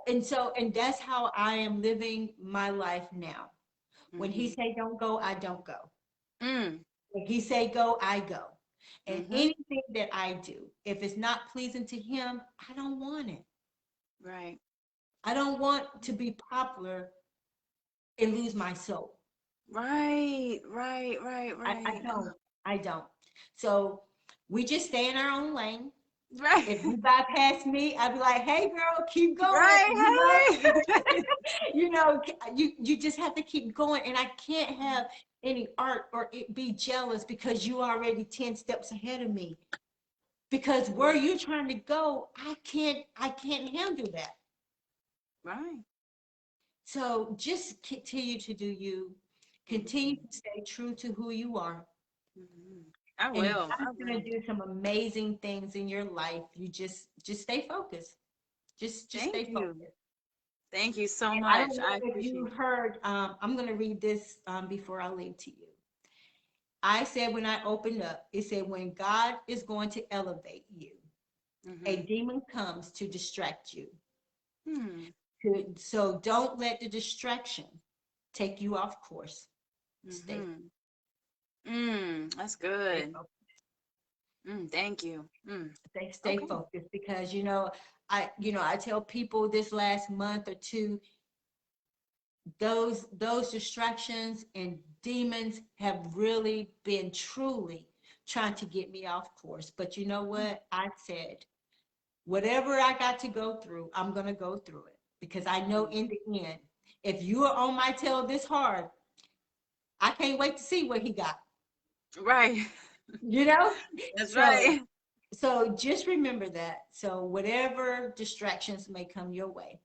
and that's how I am living my life now. When he Mhm. say don't go, I don't go. Mm. When he say go, I go. And Mhm. anything that I do, if it's not pleasing to him, I don't want it. Right. I don't want to be popular and lose my soul. Right. Right. Right. I Right. don't. I don't. So we just stay in our own lane. Right. If you bypass me, I'd be like, hey girl, keep going. Right. Hey. You just have to keep going. And I can't have any art or it be jealous because you already 10 steps ahead of me. Because where you're trying to go, I can't handle that. Right. So just continue to do you, continue Mhm. to stay true to who you are, Mhm. I and will. I God's gonna will. do some amazing things in your life. You just stay focused. Just Thank stay you. focused. Thank you so And I much. don't know I if you appreciate it. heard, I'm gonna read this before I leave to you. I said when I opened up, it said when God is going to elevate you, a Mhm. demon comes to distract you. Hmm. So don't let the distraction take you off course. Stay Mhm. That's stay good. focused. Thank you. Stay Okay. focused because I tell people this last month or two, those distractions and demons have really been truly trying to get me off course. But you know what? I said, whatever I got to go through, I'm going to go through it because I know in the end, if you are on my tail this hard, I can't wait to see what he got, Right. you know? That's So, right. so just remember that. So whatever distractions may come your way,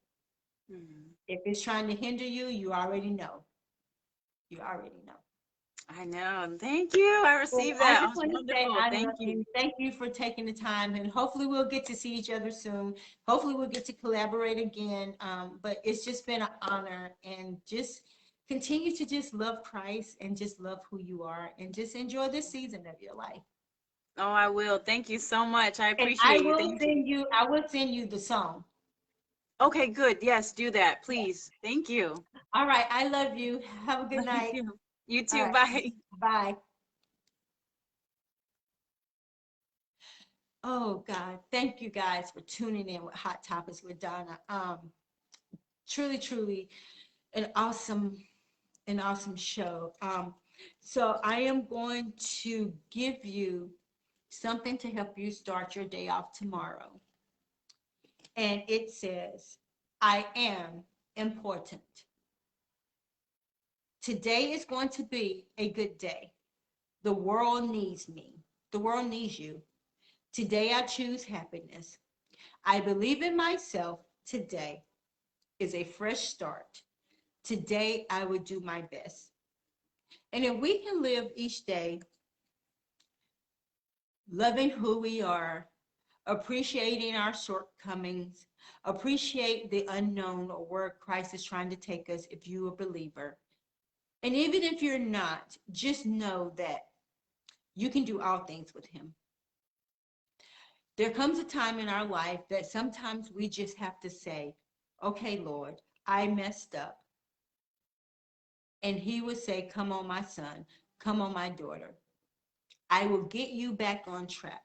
Mhm. if it's trying to hinder you, you already know. You already know. I know. Thank you. I Well, received I that. just Oh, want to say wonderful. I Thank love you. you. Thank you for taking the time, and hopefully we'll get to see each other soon. Hopefully we'll get to collaborate again. But it's just been an honor, and just continue to just love Christ and just love who you are, and just enjoy this season of your life. Oh, I will. Thank you so much. I And I appreciate you. will Thank you. send you. I will send you the song. Okay, good. Yes, do that, please. Thank you. All right. I love you. Have a good Thank night. you. You All too. right. Bye. Bye. Oh God, thank you guys for tuning in with Hot Topics with Donna. Truly, truly an awesome, an awesome show. So I am going to give you something to help you start your day off tomorrow. And it says, I am important. Today is going to be a good day. The world needs me. The world needs you. Today I choose happiness. I believe in myself. Today is a fresh start. Today I will do my best. And if we can live each day loving who we are, appreciating our shortcomings, appreciate the unknown or where Christ is trying to take us if you're a believer. And even if you're not, just know that you can do all things with him. There comes a time in our life that sometimes we just have to say, okay, Lord, I messed up. And he would say, come on, my son, come on, my daughter. I will get you back on track.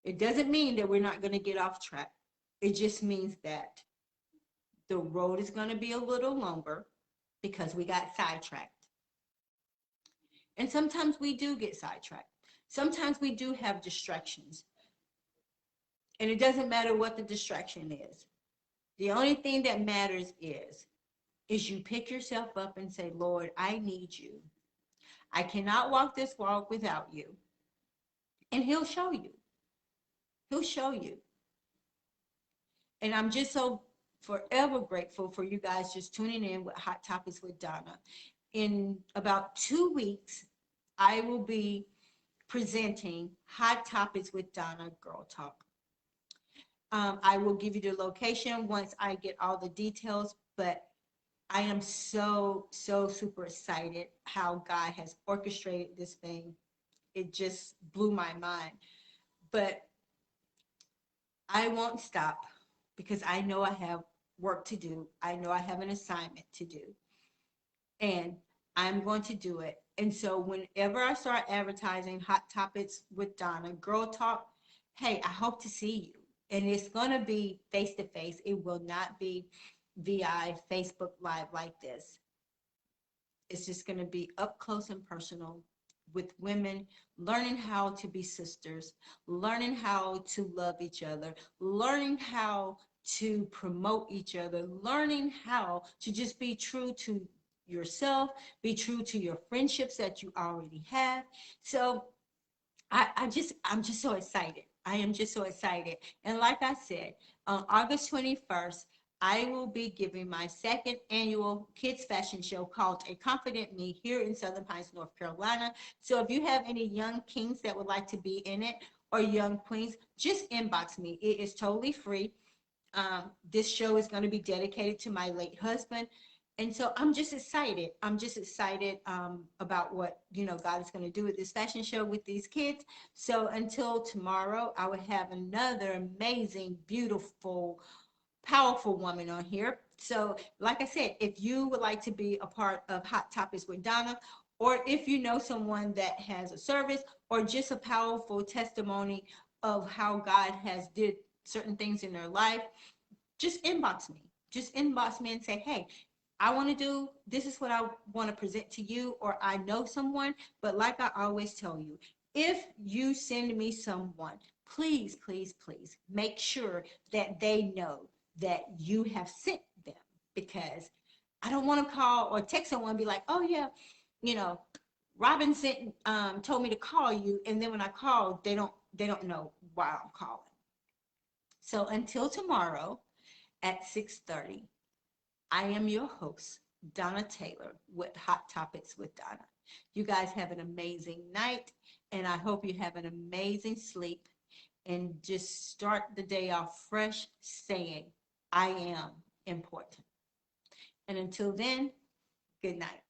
It doesn't mean that we're not going to get off track. It just means that the road is going to be a little longer because we got sidetracked. And sometimes we do get sidetracked. Sometimes we do have distractions. And it doesn't matter what the distraction is. The only thing that matters is you pick yourself up and say, Lord, I need you. I cannot walk this walk without you. And he'll show you. He'll show you. And I'm just so forever grateful for you guys just tuning in with Hot Topics with Donna. In about 2 weeks, I will be presenting Hot Topics with Donna Girl Talk. I will give you the location once I get all the details, but I am so, so super excited how God has orchestrated this thing. It just blew my mind. But I won't stop because I know I have work to do. I know I have an assignment to do. And I'm going to do it. And so whenever I start advertising Hot Topics with Donna, Girl Talk, hey, I hope to see you. And it's going to be face to face. It will not be VI Facebook Live like this. It's just going to be up close and personal with women, learning how to be sisters, learning how to love each other, learning how to promote each other, learning how to just be true to yourself, be true to your friendships that you already have. So I'm just so excited. I am just so excited. And like I said, on August 21st, I will be giving my second annual kids fashion show called A Confident Me here in Southern Pines, North Carolina. So if you have any young kings that would like to be in it or young queens, just inbox me. It is totally free. This show is going to be dedicated to my late husband. And so I'm just excited. I'm just excited about what, God is going to do with this fashion show with these kids. So until tomorrow, I will have another amazing, beautiful, powerful woman on here. So like I said, if you would like to be a part of Hot Topics with Donna, or if you know someone that has a service or just a powerful testimony of how God has did certain things in their life, just inbox me. just inbox me and say, hey, I want to do, this is what I want to present to you, or I know someone. But like I always tell you, if you send me someone, please, please, please make sure that they know that you have sent them, because I don't want to call or text someone and be like, oh yeah, you know, Robin sent told me to call you, and then when I call, they don't know why I'm calling. So until tomorrow at 6:30, I am your host, Donna Taylor, with Hot Topics with Donna. You guys have an amazing night, and I hope you have an amazing sleep, and just start the day off fresh saying, I am important. And until then, good night.